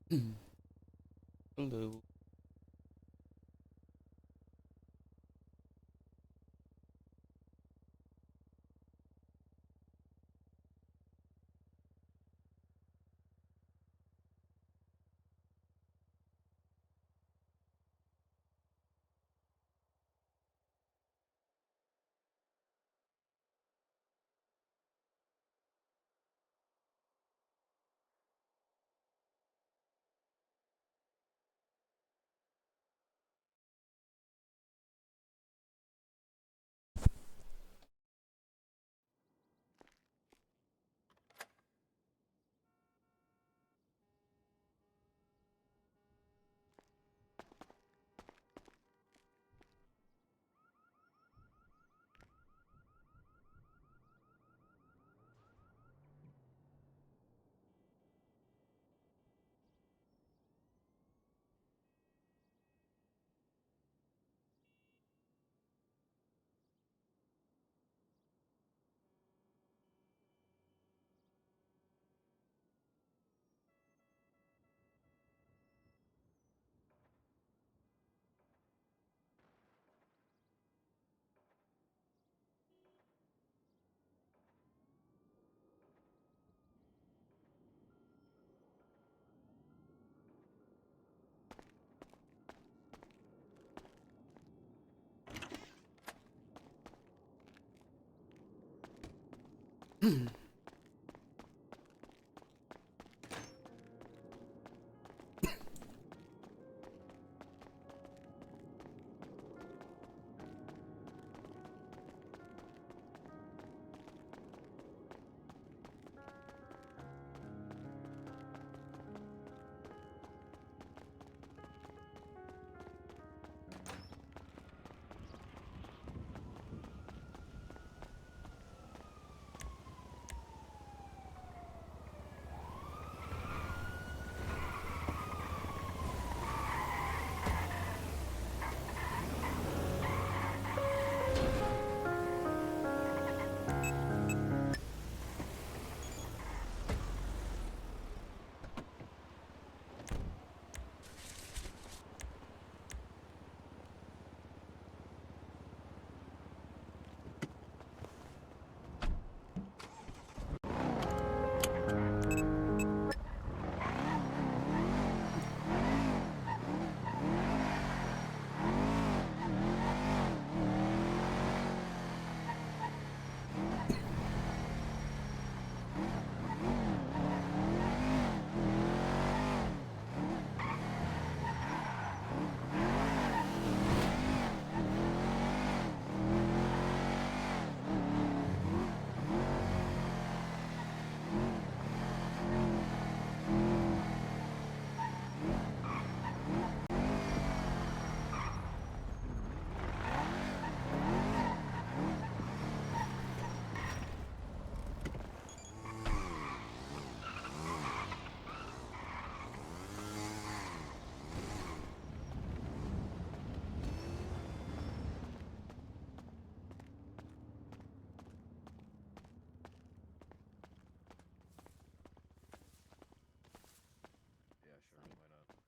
Hello.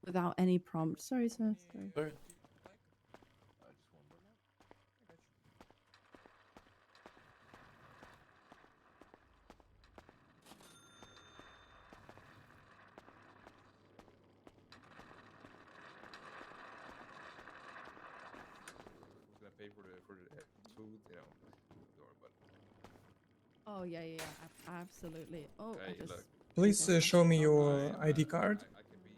Without any prompt. Sorry, sir. Sorry. Sorry. Gonna pay for the food, you know. Don't worry about it. Oh yeah, yeah, yeah. Absolutely. Oh, I Okay, just. look. Please Okay. show me I your ID card. I can be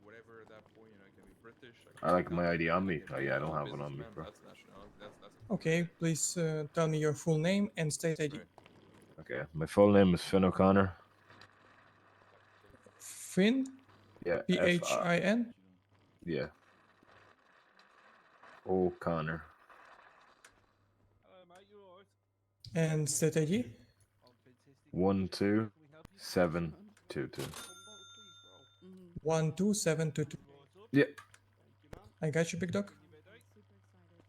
whatever at that point, you know. I can be British. I can I be like my Italian. ID on I me. can Oh be yeah, I don't have one on me, businessman. bro. That's nationality. That's a fucking Okay, thing. please tell me your full name and state ID. Right. Okay, my full name is Finn O'Connor. Finn, Yeah, Phin, yeah, O'Connor. Hello, mate. You alright? and state ID. I'm fantastic. Thank One you. two Can we help you? seven two two. Come bottle, please, bro. 12722. Right up. Yeah, Thank you, man. I got you, big dog. When you ready? Super excited.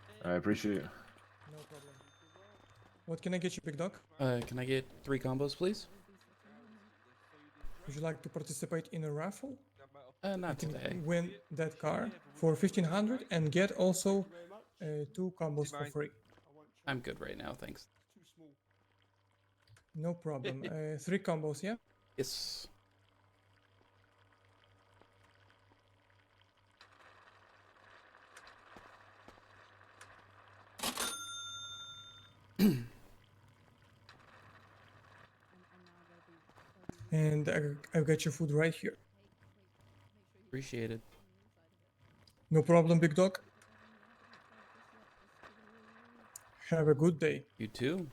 It's alright. I appreciate it. No problem. Super, bro. What can I get you, big dog? Thanks, mate. Can I get 3 combos, please? That would be such a honor. The food and Would you like to participate in a raffle? Not You today. can win that car for 1500 and get also 2 combos for free. I'm good right now, thanks. Too small. No problem. 3 combos, yeah? Yes. And I've got your food right here. Appreciate it. No problem, big dog. Have a good day. You too.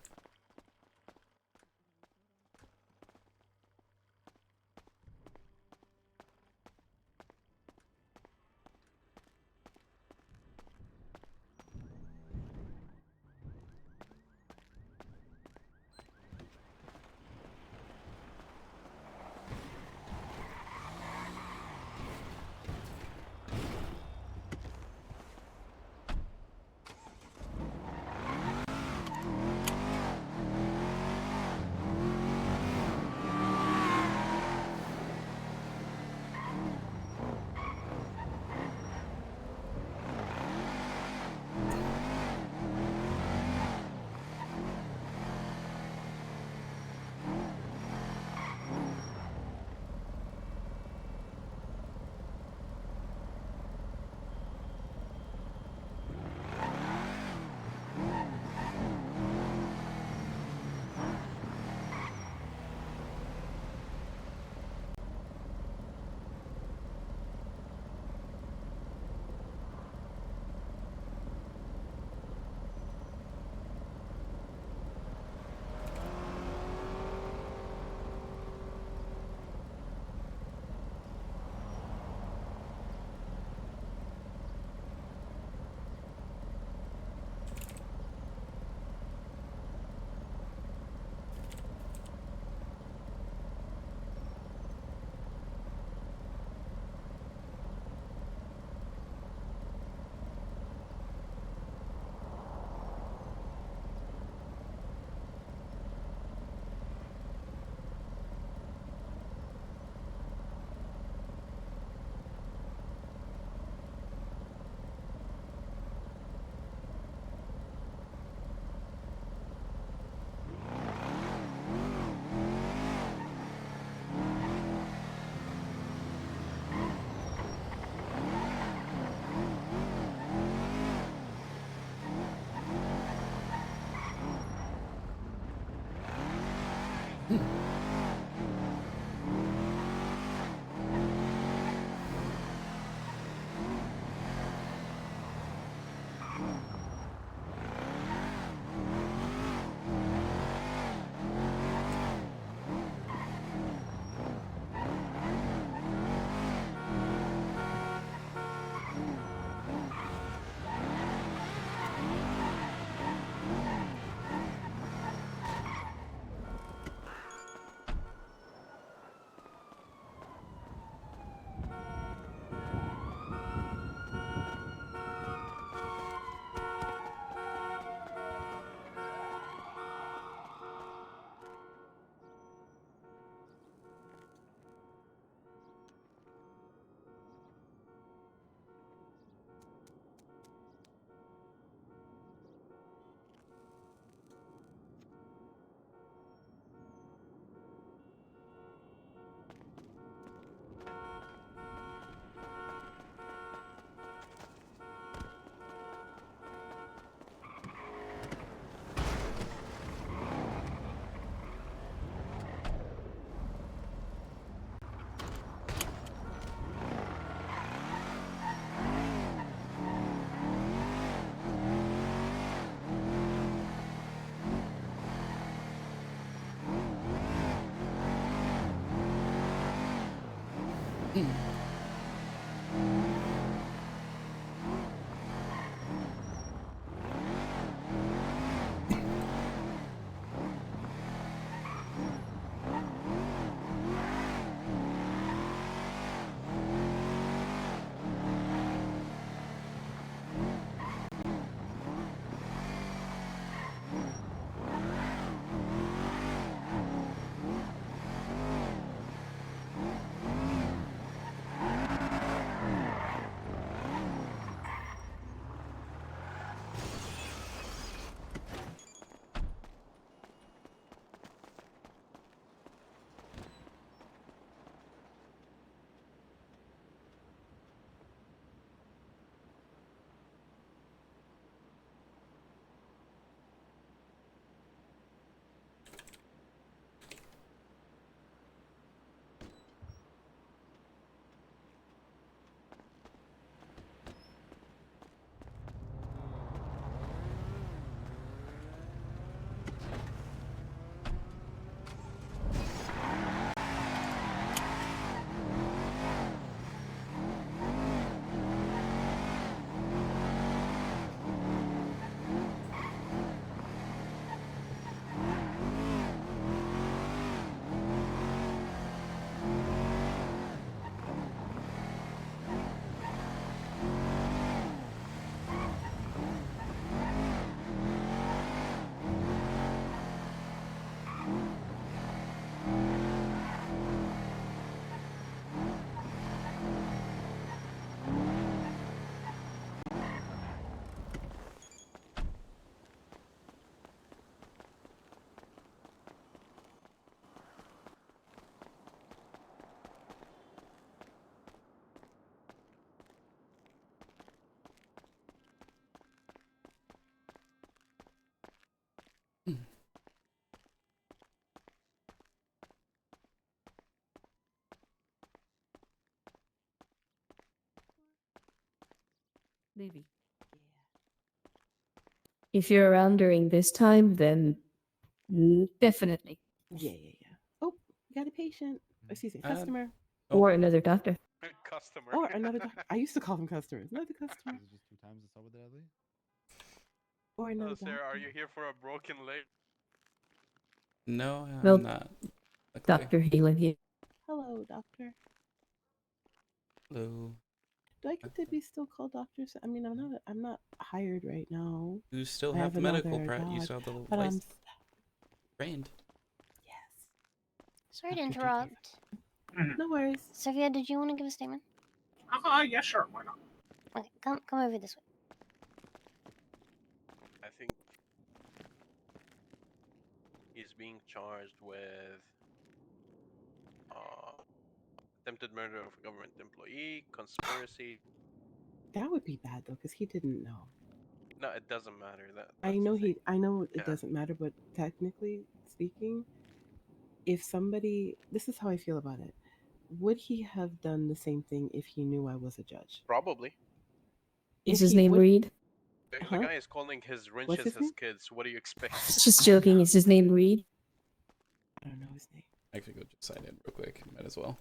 Maybe. If you're around during this time, then definitely. Yeah. Oh, we got a patient. Excuse me, Uh, customer. Oh. Or another doctor. Customer. Or another doctor. I used to call them customers. Another customer. Is it just 2 times the sub daily? Or another Hello, sir. Are doctor. you here for a broken leg? No, Well, I'm not. Luckily. Dr. Halen here. Hello, doctor. Hello. Do I get to be still called doctor? I mean, I'm not hired right now. You still I have have medical another practice. You dog, still have the but I'm license trained. yes. Sorry to Dr. Didier. interrupt. No worries. Sophia, did you want to give a statement? Yeah, sure. Why not? Okay, come over this way. I think he's being charged with attempted murder of a government employee, conspiracy. That would be bad though, because he didn't know. No, it doesn't matter. I That's know the thing. I know it Yeah. doesn't matter, but technically speaking, if somebody, this is how I feel about it. Would he have done the same thing if he knew I was a judge? Probably. Is If his he name would- Reed? The Huh? guy is calling his What's wrenches his his name? kids. What do you expect? Just joking. Is his name Reed? I don't know his name. Actually, go just sign in real quick. Might as well.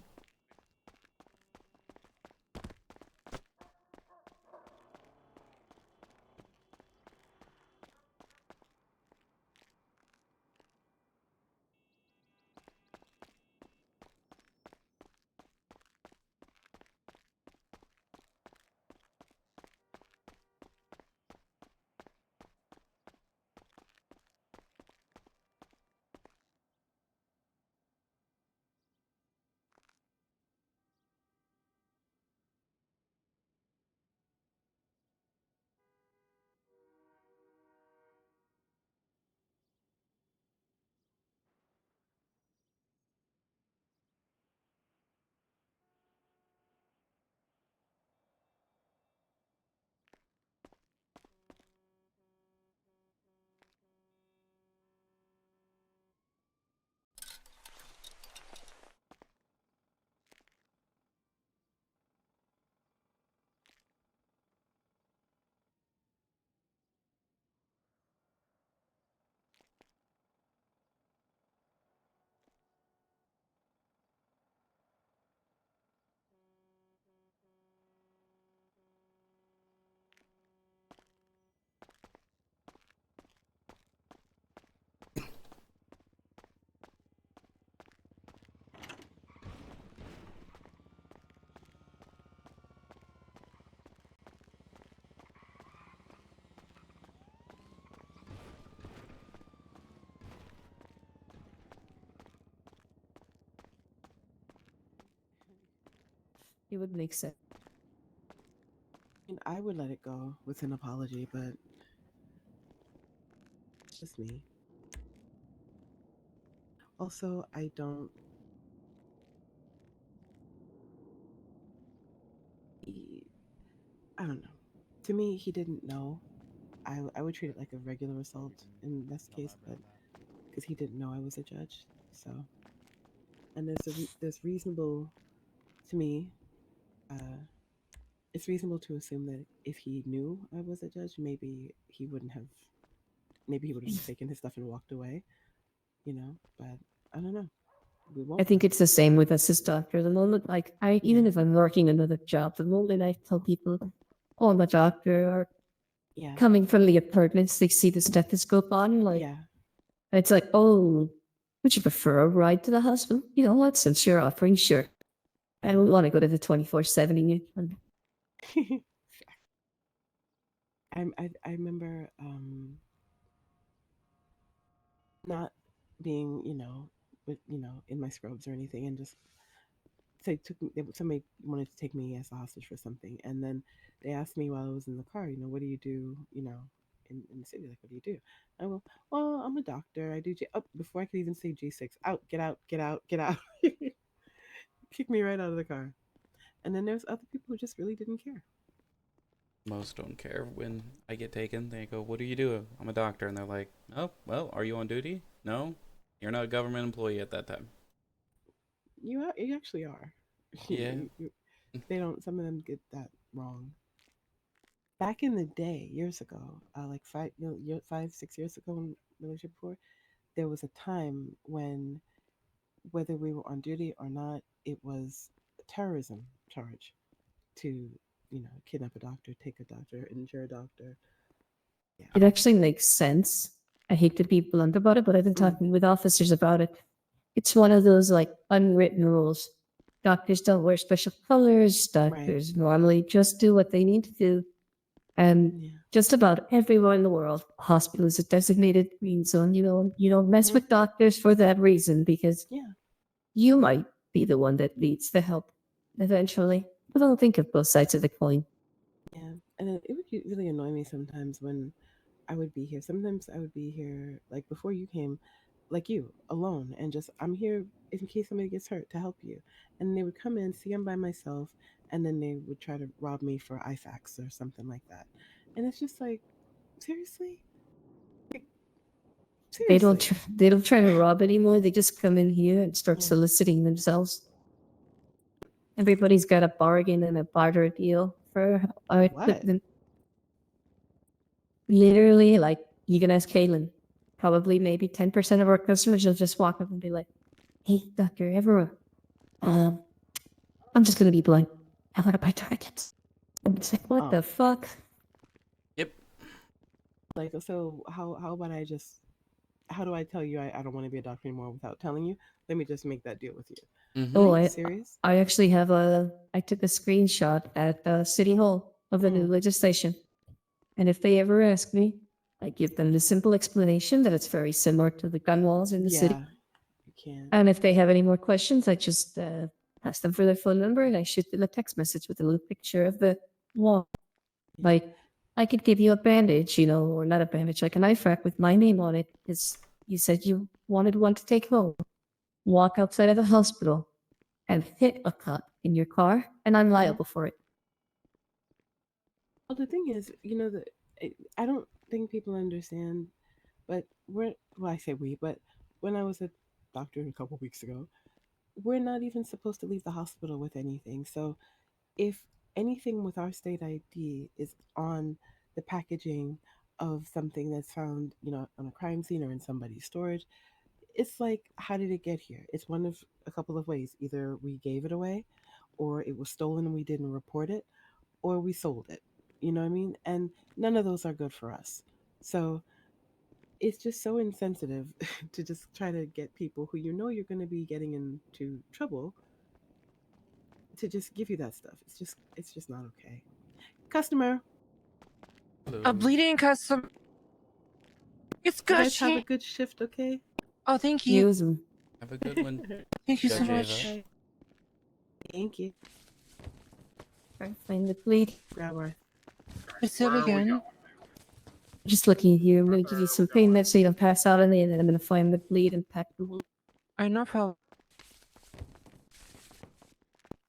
It would make sense. And I would let it go with an apology, but it's just me. Also, I don't. I don't know. To me, he didn't know. I would treat it like a regular assault in this case, but because he didn't know I was a judge, so. And there's reasonable, to me, it's reasonable to assume that if he knew I was a judge, maybe he would have just taken his stuff and walked away, But I don't know. We won't. I think it's the same with us as doctors. The moment, even if I'm working another job, the moment I tell people, oh, I'm a doctor, or Yeah. coming from the apartments, they see the stethoscope on, Yeah. it's like, oh, would you prefer a ride to the hospital? You know what? Since you're offering, sure. I don't want to go to the 24/7 unit. I remember not being in my scrubs or anything, and just somebody wanted to take me as a hostage for something, and then they asked me while I was in the car, what do you do, in the city, like, what do you do? I go, well, I'm a doctor. I do before I could even say G6, out, get out, get out, get out. Kick me right out of the car. And then there's other people who just really didn't care. Most don't care when I get taken. They go, "What do you do?" I'm a doctor, and they're like, "Oh, well, are you on duty?" No, you're not a government employee at that time. You actually are. Yeah. They don't. Some of them get that wrong. back in the day, years ago, like 5, 6 years ago, in relationship before, there was a time when whether we were on duty or not, it was a terrorism charge to, kidnap a doctor, take a doctor, injure a doctor. Yeah. It actually makes sense. I hate to be blunt about it, but I've been Mm. talking with officers about it. It's one of those like unwritten rules. Doctors don't wear special colors. Doctors normally just do what they need to do. And Yeah. just about everywhere in the world, hospital is a designated green zone. You don't mess Mhm. with doctors for that reason because Yeah. you might be the one that needs the help eventually. But don't think of both sides of the coin. Yeah. And it would really annoy me sometimes when I would be here. Sometimes I would be here, like before you came, like you, alone, and just, I'm here in case somebody gets hurt to help you. And they would come in, see I'm by myself, and then they would try to rob me for IFACs or something like that. And it's just like, seriously? Like, They don't. seriously? They don't try to rob anymore. They just come in here and start Yeah. soliciting themselves. Everybody's got a bargain and a barter deal for our What? equipment. Literally, like you can ask Halen. Probably maybe 10% of our customers will just walk up and be like, "Hey, Doctor Everett, I'm just gonna be blunt. I want to buy targets." And it's like, what Oh. the fuck? Yep. Like, so how about I just, how do I tell you I don't want to be a doctor anymore without telling you? Let me just make that deal with you. Mm-hmm. Oh, Are you I serious? I actually have I took a screenshot at City Hall of the new legislation. And if they ever ask me, I give them the simple explanation that it's very similar to the gun laws in the city. Yeah, you can. And if they have any more questions, I just ask them for their phone number and I shoot them a text message with a little picture of the wall. Like, I could give you a bandage, or not a bandage, like a knife rack with my name on it, because you said you wanted one to take home. Walk outside of the hospital and hit a cop in your car, and I'm liable for it. Well, the thing is, that I don't think people understand, but I say we, but when I was a doctor a couple weeks ago, we're not even supposed to leave the hospital with anything. So if anything with our state ID is on the packaging of something that's found, on a crime scene or in somebody's storage, it's like, how did it get here? It's one of a couple of ways. Either we gave it away, or it was stolen and we didn't report it, or we sold it. You know what I mean? And none of those are good for us. So it's just so insensitive to just try to get people who you're going to be getting into trouble to just give you that stuff. It's just not okay. Customer, Hello. A bleeding custom. It's you guys have a gushing. good shift, okay? Oh, thank you. Use them. Have a good one. Thank you so Judge much. Ava. Thank you. Find the bleed. Grab our. It's it again. Just looking here, I'm going to give you some pain meds so you don't pass out on it, and then I'm going to find the bleed and pack the wound. I no problem.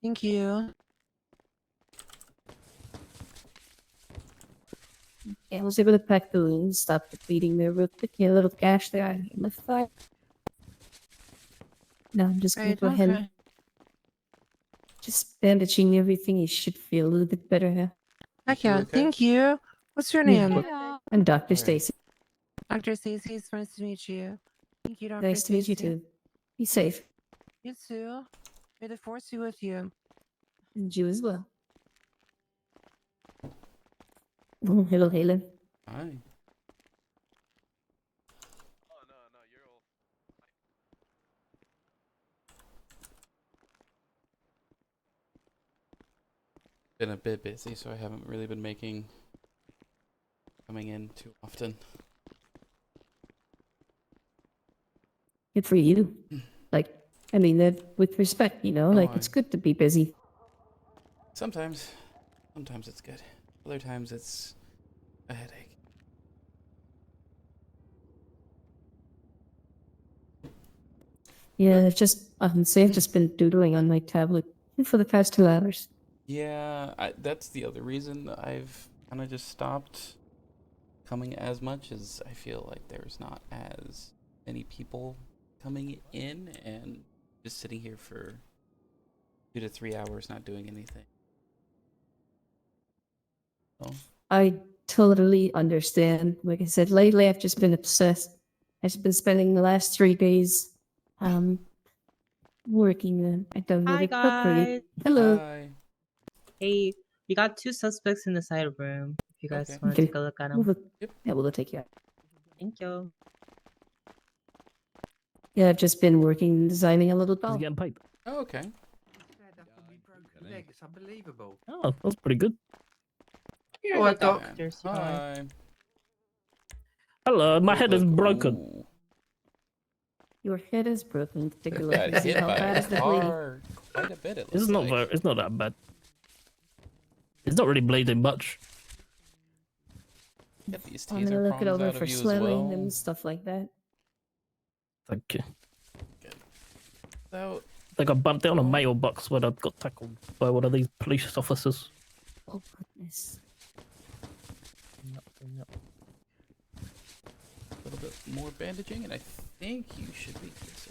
Thank you. Yeah, I was able to pack the wound, stop the bleeding there real quick. A little gash there on the thigh. Now I'm just going to Right, go ahead and okay. just bandaging everything. You should feel a little bit better now. Heck yeah, okay? thank you. What's your Yeah. name? I'm Dr. Alright. Stacy. Dr. Stacey, it's nice to meet you. Thank you, Dr. Nice to meet you Stacey. too. Be safe. You too. May the force be with you. And you as well. Oh, hello, Halen. Hi. Oh no, no, you're all. Been a bit busy, so I haven't really been coming in too often. Good for you. Like, I mean that with respect, like it's good to be busy. Sometimes it's good. Other times it's a headache. Yeah, I've just been doodling on my tablet for the past 2 hours. Yeah, that's the other reason I've kind of just stopped coming as much, as I feel like there's not as many people coming in, and just sitting here for 2 to 3 hours not doing anything. So I totally understand. Like I said, lately I've just been obsessed. I've been spending the last 3 days working. I downloaded Property. Hello. Hi. Hey, we got 2 suspects in the side room. If you guys Okay. want to take a look at them. Yep. Yeah, we'll take you out. Thank you. Yeah, I've just been working, designing a little doll. Getting paid. Oh, okay. It's unbelievable. Oh, that's pretty good. Here's What a the- doctor, sweetheart. Hi. Hello, my head is Look, broken. ooh. Your head is broken. Take a look Got and see hit how by bad a is the bleeding. car quite a bit. It It's looks not like. very, it's not that bad. It's not really bleeding much. Get these I'm teaser gonna look it prongs over out for of you as swelling well. and stuff like that. Thank you. So, I think I bumped down a mailbox when I got tackled by one of these police officers. Oh goodness. a little bit more bandaging, and I think you should be good. So.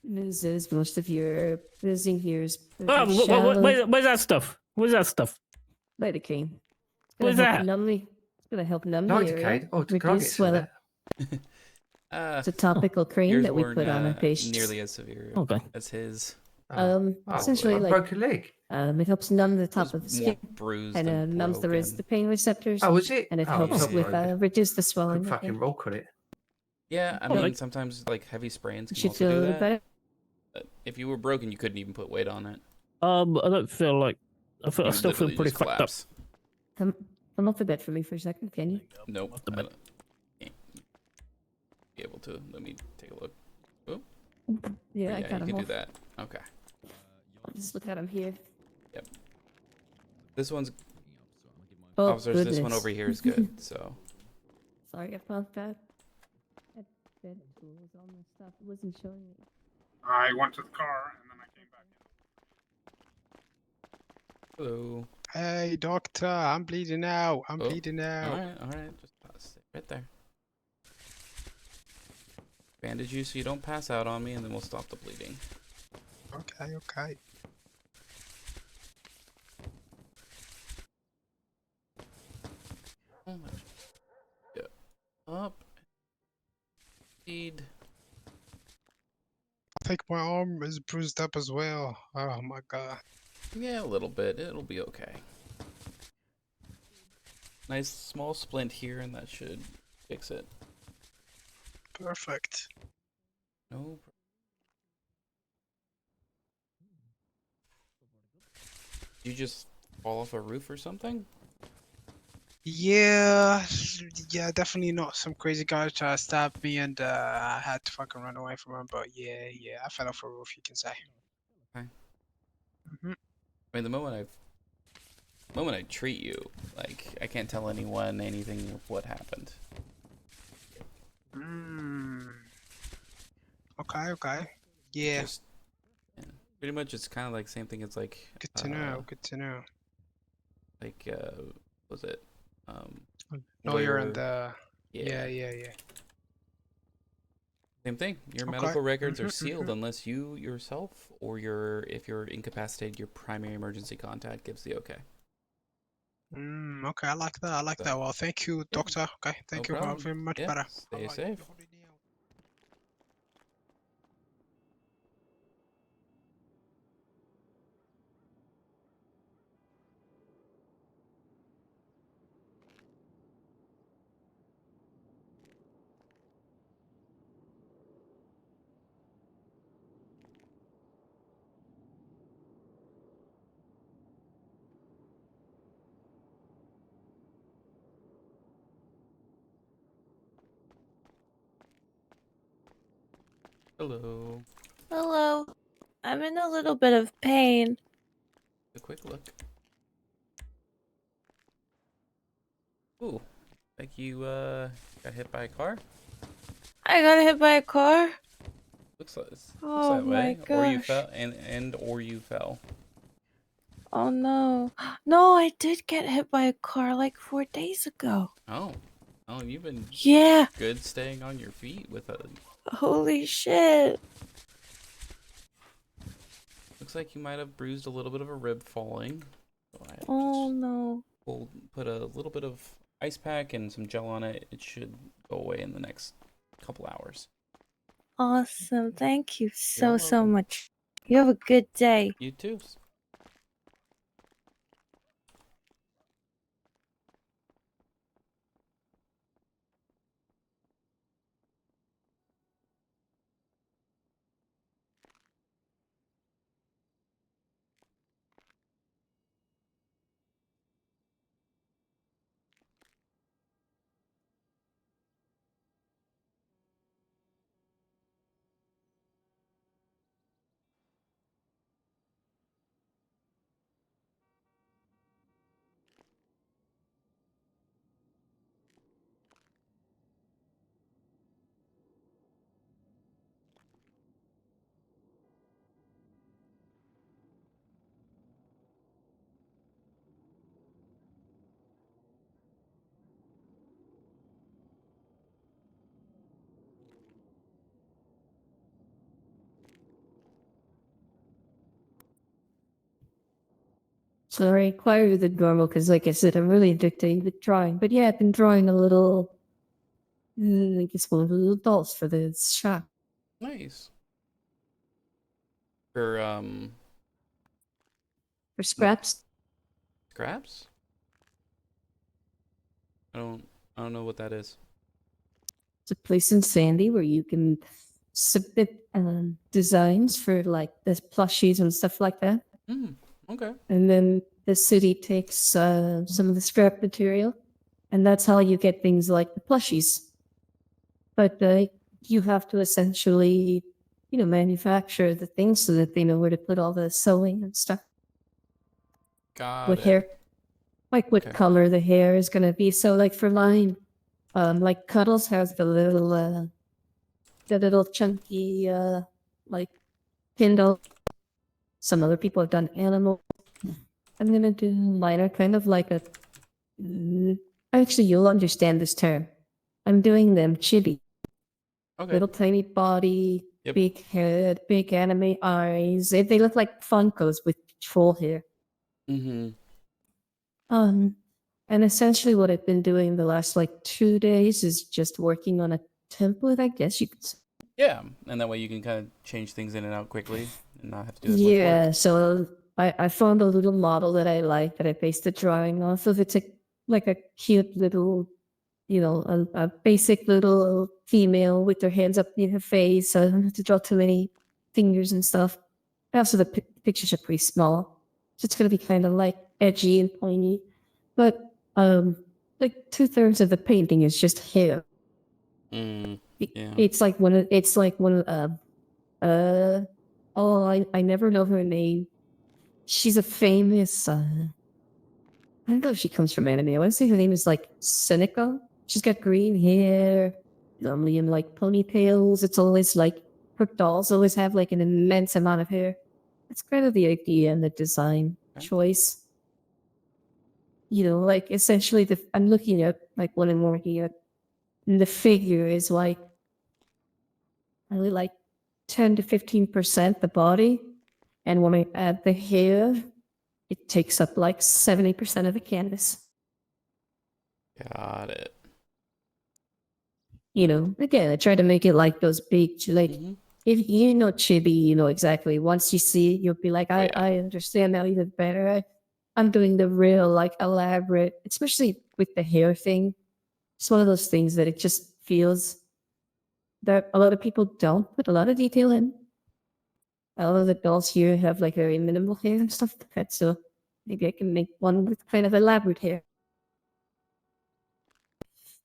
This is most of your visiting here is Oh, where's that stuff? Where's that stuff? lidocaine. What's that? It's gonna help numb the area. Lidocaine? Oh, can I get Reduce some of swelling. that? It's a topical cream yours that we weren't, put on our patients. nearly as severe Okay. as his. Essentially, I like broke a leg. it helps numb the top It of the was more skin bruised and and numbs the broken. pain receptors. Oh, was it? And it Oh, helps not with broken. reduce the swelling. Could fucking rock on it. Yeah, I Okay. mean, sometimes like heavy sprains You can should also feel a do little that. better. If you were broken, you couldn't even put weight on it. I don't feel like I You still feel literally pretty just fucked up. collapse. Come off the bed for me for a second, can you? Nope. Off the I bed. don't- can't be able to. Let me take a look. Oh, Yeah, I yeah, got you him can off. do that. Okay. Just look at him here. This one's Oh, officers. This one goodness. over here is good. So Sorry about that. That bed tools all messed up. It wasn't showing me. I went to the car and then I came back. hello. Hey, doctor, I'm bleeding out. I'm Oh, bleeding out. All right. Just stay right there. Bandage you so you don't pass out on me, and then we'll stop the bleeding. Okay. Yeah. Up. Speed. I think my arm is bruised up as well. Oh my god. Yeah, a little bit. It'll be okay. Nice small splint here, and that should fix it. Perfect. No. You just fall off a roof or something? Yeah, definitely not. Some crazy guy tried to stab me and I had to fucking run away from him. But yeah, I fell off a roof, you can say. Okay. Mhm. I mean, the moment I treat you, like, I can't tell anyone anything of what happened. Okay. Yeah, Just, yeah, pretty much it's kind of like same thing as like, good to know. Good to know. like, what was it? Lawyer where- and yeah. Same thing. Your Okay. medical records are Mhm, sealed mhm. unless you yourself or if you're incapacitated, your primary emergency contact gives the okay. Okay, I like that. I like that. Well, thank you, doctor. Okay, thank No you problem. very much Yeah, better. stay safe. Hello. Hello. I'm in a little bit of pain. A quick look. Ooh, like you got hit by a car? I got hit by a car. Looks Oh that my way. Or you gosh. fell or you fell. Oh no. No, I did get hit by a car like 4 days ago. Oh. Oh, you've been Yeah. good staying on your feet with a Holy shit. looks like you might have bruised a little bit of a rib falling. So Oh no. we'll put a little bit of ice pack and some gel on it. It should go away in the next couple hours. Awesome. Thank you You're so welcome. much. You have a good day. You too. Sorry, quieter than normal because, like I said, I'm really addicted with drawing. But yeah, I've been drawing a little, I guess, one of the little dolls for the shop. Nice. For For scraps. scraps? I don't know what that is. It's a place in Sandy where you can submit designs for like the plushies and stuff like that. Okay. And then the city takes some of the scrap material, and that's how you get things like the plushies. But you have to essentially, manufacture the things so that they know where to put all the sewing and stuff. Got What it. hair, like what Okay. color the hair is gonna be. So like for mine, like Cuddles has the little chunky like Kindle. Some other people have done animal. I'm gonna do mine are kind of like a. Actually, you'll understand this term. I'm doing them chibi. Okay. Little tiny body, Yep. big head, big anime eyes. They look like Funkos with troll hair. Mm-hmm. And essentially what I've been doing the last like 2 days is just working on a template, I guess you could say. Yeah, and that way you can kind of change things in and out quickly and not have to do as much Yeah, work. so I found a little model that I like that I based the drawing off of. It's like a cute little, a basic little female with her hands up near her face. So I don't have to draw too many fingers and stuff. Also, the pictures are pretty small, so it's gonna be kind of like edgy and pointy. But like 2/3 of the painting is just hair. Yeah. It's like one of I never know her name. She's a famous I don't know if she comes from anime. I want to say her name is like Seneca. She's got green hair, normally in like ponytails. It's always like her dolls always have like an immense amount of hair. It's kind of the idea and the design choice. Like essentially I'm looking at like one and more here. And the figure is like only like 10 to 15% the body. And when I add the hair, it takes up like 70% of the canvas. Got it. Again, I try to make it like those big, like, if you know chibi, you know exactly. Once you see it, you'll be like, I understand now even better. I'm doing the real, like, elaborate, especially with the hair thing. It's one of those things that it just feels that a lot of people don't put a lot of detail in. A lot of the dolls here have like very minimal hair and stuff like that, so maybe I can make one with kind of elaborate hair.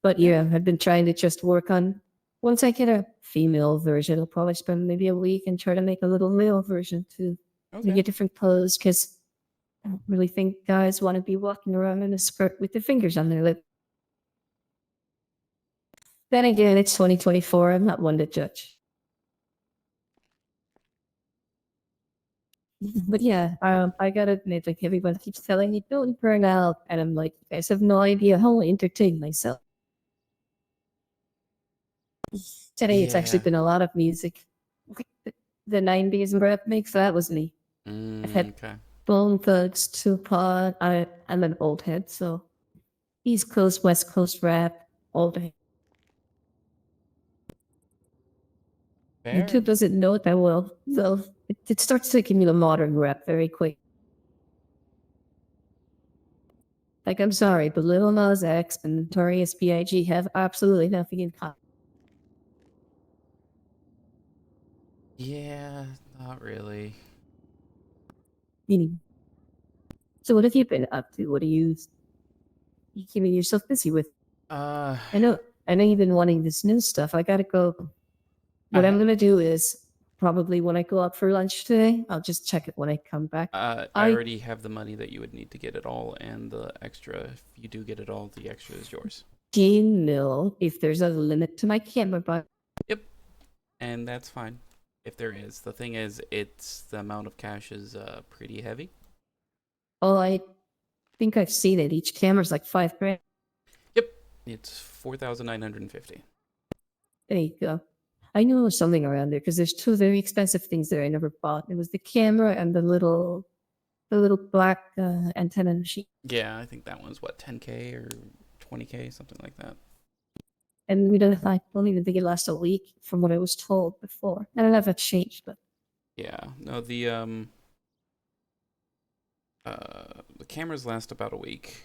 But yeah, I've been trying to just work on. Once I get a female version, I'll probably spend maybe a week and try to make a little male version to make a different pose, because I don't really think guys want to be walking around in a skirt with their fingers on their lip. Then again, it's 2024. I'm not one to judge. But yeah, I gotta admit, like everyone keeps telling me, don't burn out, and I'm like, you guys have no idea how I entertain myself. Today, it's actually Yeah. been a lot of music. The 90s rap mix, that was me. I've had Okay. Bone Thugs, Tupac. I'm an old head, so East Coast, West Coast rap, all day. Fair. YouTube doesn't know it that well, so it starts taking me to modern rap very quick. Like, I'm sorry, but Lil Nas X and Notorious B.I.G. have absolutely nothing in common. Yeah, not really. Meaning, so what have you been up to? What are you keeping yourself busy with? Uh, I know you've been wanting this new stuff. I gotta go. What I'm ha- gonna do is probably when I go out for lunch today, I'll just check it when I come back. I I already have the money that you would need to get it all, and the extra, if you do get it all, the extra is yours. do you know if there's a limit to my camera buy? Yep. And that's fine. If there is. The thing is, it's the amount of cash is pretty heavy. Oh, I think I've seen it. Each camera's like $5,000. Yep. It's 4,950. There you go. I knew there was something around there because there's two very expensive things there I never bought. It was the camera and the little black antenna machine. Yeah, I think that one's what, 10K or 20K, something like that. And I don't even think it lasts a week from what I was told before. I don't know if that's changed, but Yeah. No, the cameras last about a week.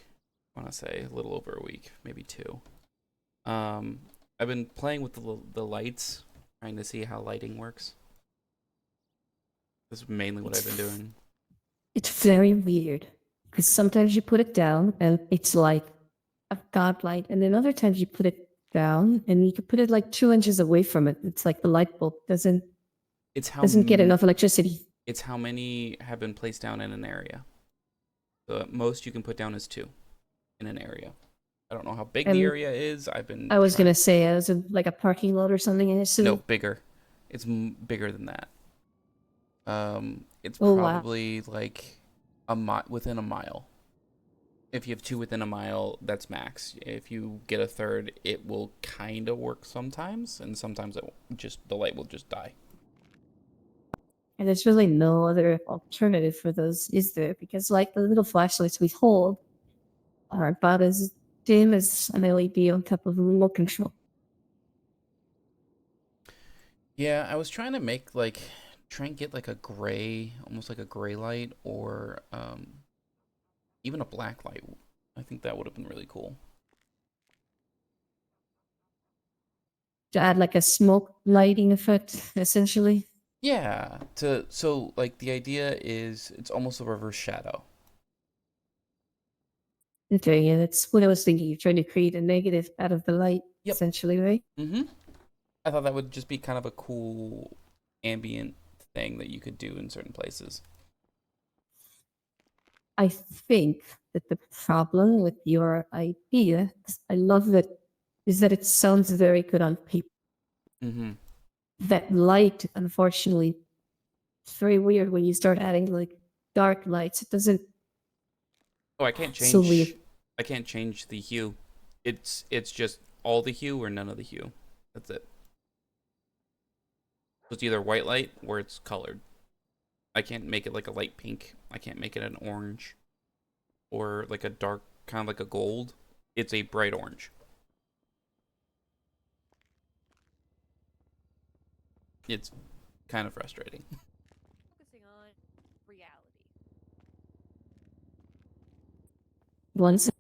I want to say a little over a week, maybe 2. I've been playing with the lights, trying to see how lighting works. This is mainly what I've been doing. it's very weird because sometimes you put it down and it's like a godlight, and then other times you put it down and you can put it like 2 inches away from it. It's like the light bulb doesn't get enough electricity. It's how many have been placed down in an area. The most you can put down is 2 in an area. I don't know how big the area is. I was gonna say it was like a parking lot or something. I assume. No, bigger. It's bigger than that. It's Oh, wow. probably like within a mile. If you have 2 within a mile, that's max. If you get a third, it will kind of work sometimes, and sometimes the light will just die. And there's really no other alternative for those, is there? Because like the little flashlights we hold are about as dim as an LED on top of a remote control. Yeah, I was trying to make try and get like a gray, almost like a gray light, or even a black light. I think that would have been really cool. To add like a smoke lighting effect, essentially. Yeah, so like the idea is it's almost a reverse shadow. Okay, yeah, that's what I was thinking. You're trying to create a negative out of the light, essentially, right? Mm-hmm. I thought that would just be kind of a cool ambient thing that you could do in certain places. I think that the problem with your idea, I love it, is that it sounds very good on paper. Mm-hmm. That light, unfortunately, it's very weird when you start adding like dark lights. It doesn't. Oh, I can't change. So weird. I can't change the hue. It's just all the hue or none of the hue. That's it. So it's either white light or it's colored. I can't make it like a light pink. I can't make it an orange or like a dark, kind of like a gold. It's a bright orange. It's kind of frustrating. Focusing on reality. Once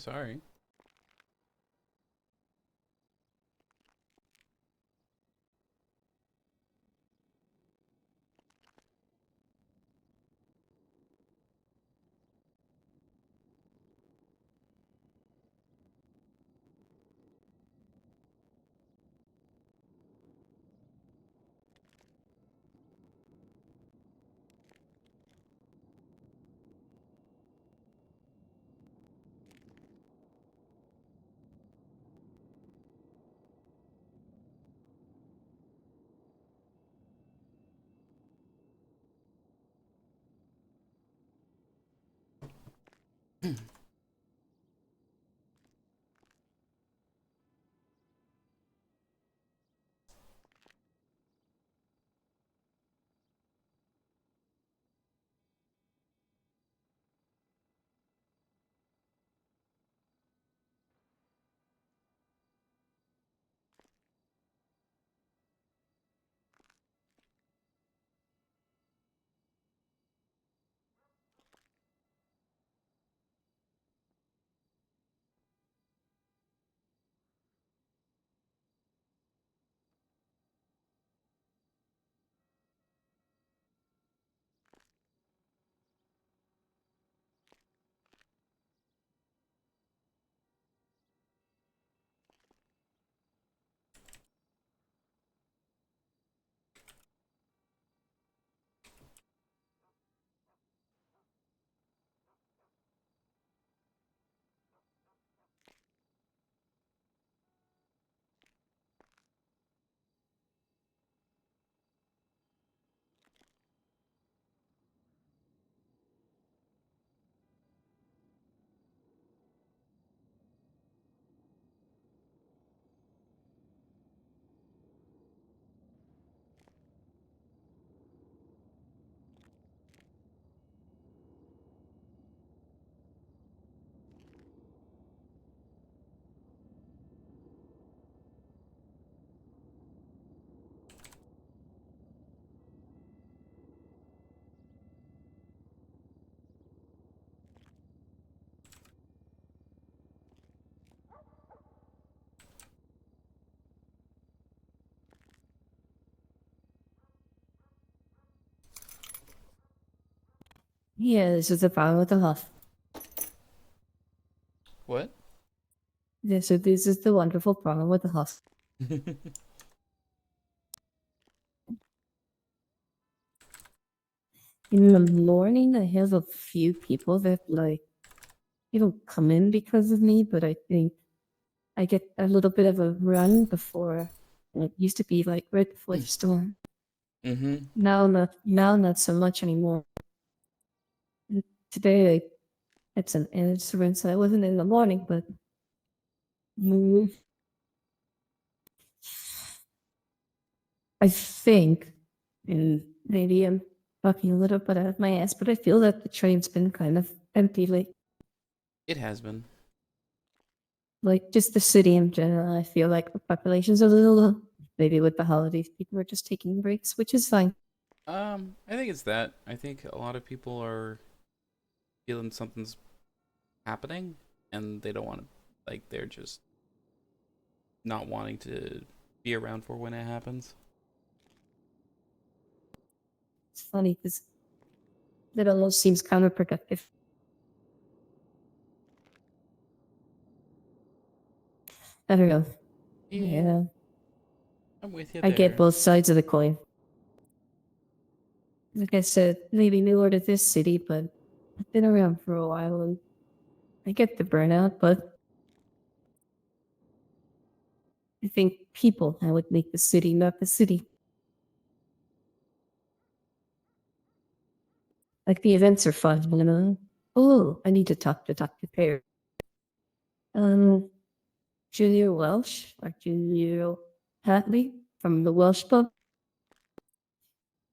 sorry. Yeah, this is the problem with the huff. What? Yeah, so this is the wonderful problem with the huff. In the morning, I have a few people that like they don't come in because of me, but I think I get a little bit of a run before. It used to be like right before the storm. Mm-hmm. Now not so much anymore. Today I had some instruments. I wasn't in the morning, but mm, I think, and maybe I'm talking a little bit out of my ass, but I feel that the train's been kind of empty lately. It has been. Like just the city in general, I feel like the population's a little low. Maybe with the holidays, people are just taking breaks, which is fine. I think it's that. I think a lot of people are feeling something's happening, and they don't want to. Like they're just not wanting to be around for when it happens. It's funny because that almost seems counterproductive. I don't know. Yeah. I'm with you I there. get both sides of the coin. Like I said, maybe newer to this city, but I've been around for a while and I get the burnout, but I think people I would make the city, not the city. Like the events are fun, you know. Oh, I need to talk to Dr. Perry. Julia Welsh or Julia Hatley from the Welsh Pub.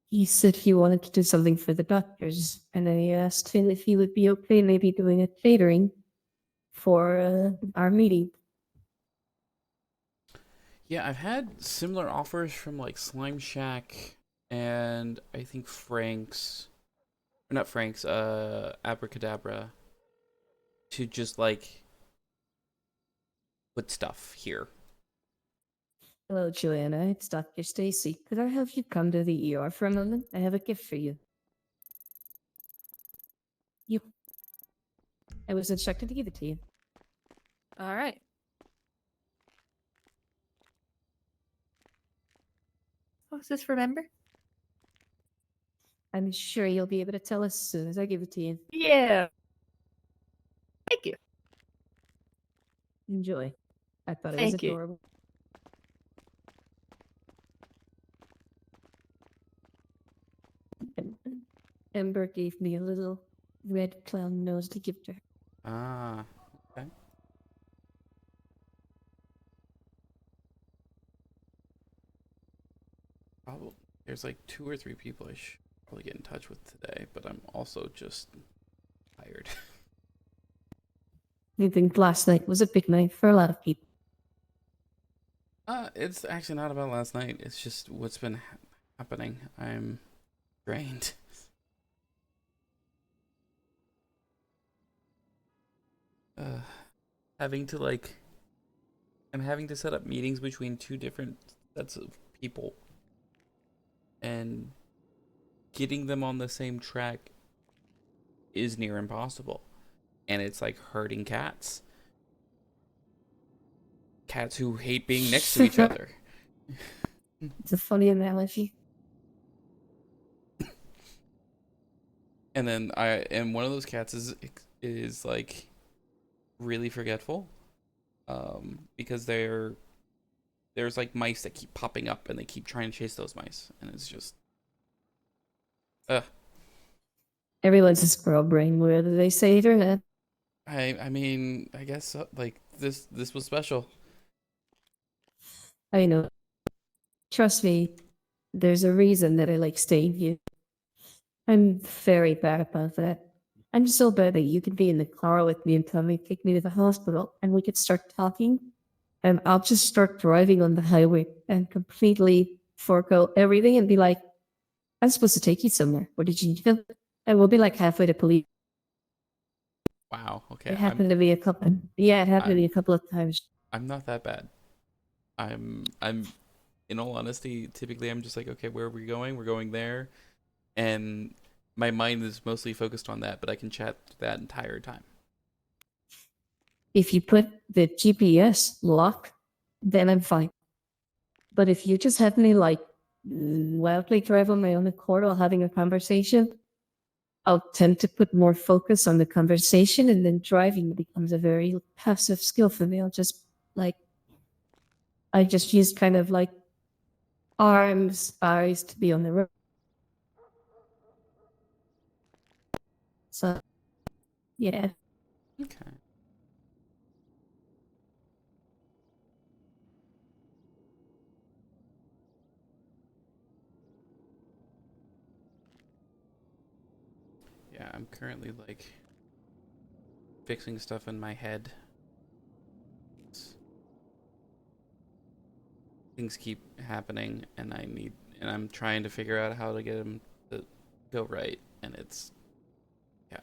He said he wanted to do something for the doctors, and I asked him if he would be okay maybe doing a catering for our meeting. Yeah, I've had similar offers from like Slime Shack and I think Frank's, or not Frank's, Abracadabra, to just like put stuff here. Hello, Joanna. It's Dr. Stacy. Could I have you come to the ER for a moment? I have a gift for you. I was instructed to give it to you. All right. What's this, remember? I'm sure you'll be able to tell as soon as I give it to you. Yeah. Thank you. Enjoy. I thought it was Thank you. adorable. Ember gave me a little red clown nose to give to her. Ah, okay. Probably there's like 2 or 3 people I should probably get in touch with today, but I'm also just tired. I think last night was a big night for a lot of people. It's actually not about last night. It's just what's been happening. I'm drained. Having to I'm having to set up meetings between 2 different sets of people, and getting them on the same track is near impossible. And it's like herding cats. Cats who hate being next to each other. It's a funny analogy. And then one of those cats is like really forgetful. Because there's like mice that keep popping up and they keep trying to chase those mice, and it's just Everyone's a squirrel brain, whether they say it or not. I mean, I guess like this was special. I know. Trust me, there's a reason that I like staying here. I'm very bad about that. I'm so bad that you could be in the car with me and tell me take me to the hospital and we could start talking, and I'll just start driving on the highway and completely forego everything and be like, I'm supposed to take you somewhere. What did you feel? And we'll be like halfway to police. Wow. Okay. It happened to me a couple. Yeah, it happened to me a couple of times. I'm not that bad. I'm in all honesty, typically I'm just like, okay, where are we going? We're going there. And my mind is mostly focused on that, but I can chat that entire time. If you put the GPS lock, then I'm fine. But if you just have me like wildly drive on my own accord while having a conversation, I'll tend to put more focus on the conversation, and then driving becomes a very passive skill for me. I just use kind of like arms, eyes to be on the road. So, yeah. Okay. Yeah, I'm currently like fixing stuff in my head. Things keep happening, and I'm trying to figure out how to get them to go right, and it's, yeah.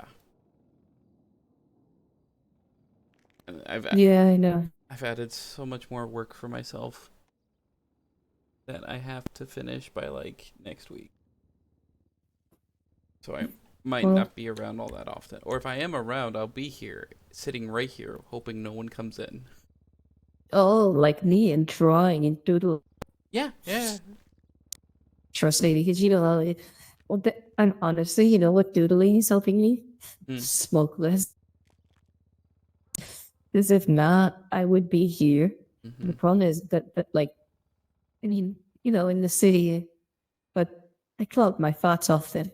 And Yeah, I know. I've added so much more work for myself that I have to finish by like next week. So I might Well- not be around all that often. Or if I am around, I'll be here, sitting right here, hoping no one comes in. Oh, like me and drawing and doodle. Yeah. Trust me, because and honestly, you know what doodling is helping me? Smoke less. Because if not, I would be here. The problem is that like, I mean, you know, in the city, but I cloud my thoughts often.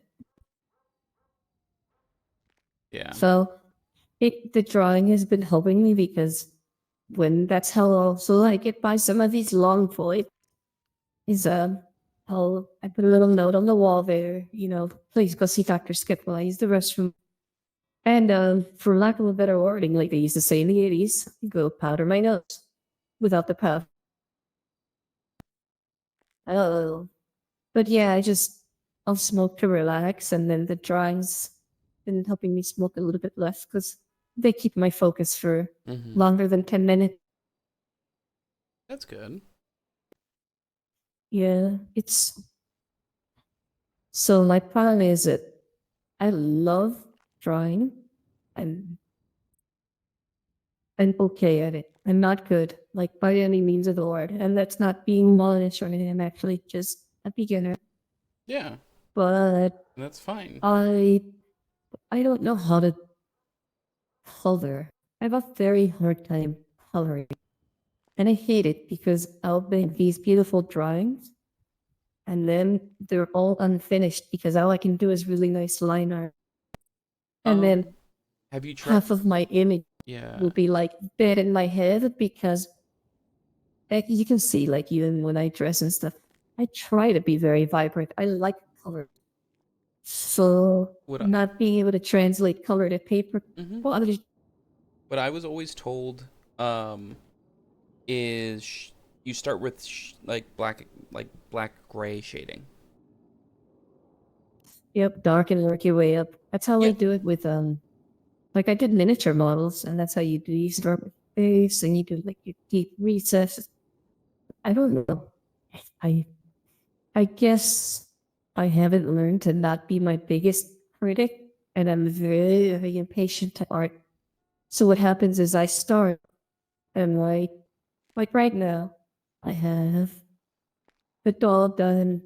Yeah. So the drawing has been helping me, because that's how also I get by some of these long voids. I put a little note on the wall there, you know, please go see Dr. Skip while I use the restroom. And for lack of a better wording, like they used to say in the 80s, go powder my nose without the puff. Oh, but yeah, I'll smoke to relax, and then the drawings been helping me smoke a little bit less because they keep my focus for longer than 10 minutes. That's good. Yeah, it's so my problem is that I love drawing. I'm okay at it. I'm not good, like by any means of the word, and that's not being modest or anything. I'm actually just a beginner. Yeah, But that's fine. I don't know how to color. I have a very hard time coloring, and I hate it because I'll make these beautiful drawings, and then they're all unfinished because all I can do is really nice line art, and then Have you tried? half of my image Yeah. will be like dead in my head because like you can see like even when I dress and stuff, I try to be very vibrant. I like color. So What I- not being able to translate color to paper, well, What I was always told, is you start with like black gray shading. yep, dark and work your way up. That's how I do it with like I did miniature models, and that's how you do. You start with face, and you do like your deep recesses. I don't know. I I guess I haven't learned to not be my biggest critic, and I'm very, very impatient to art. So what happens is I start, and like right now, I have the doll done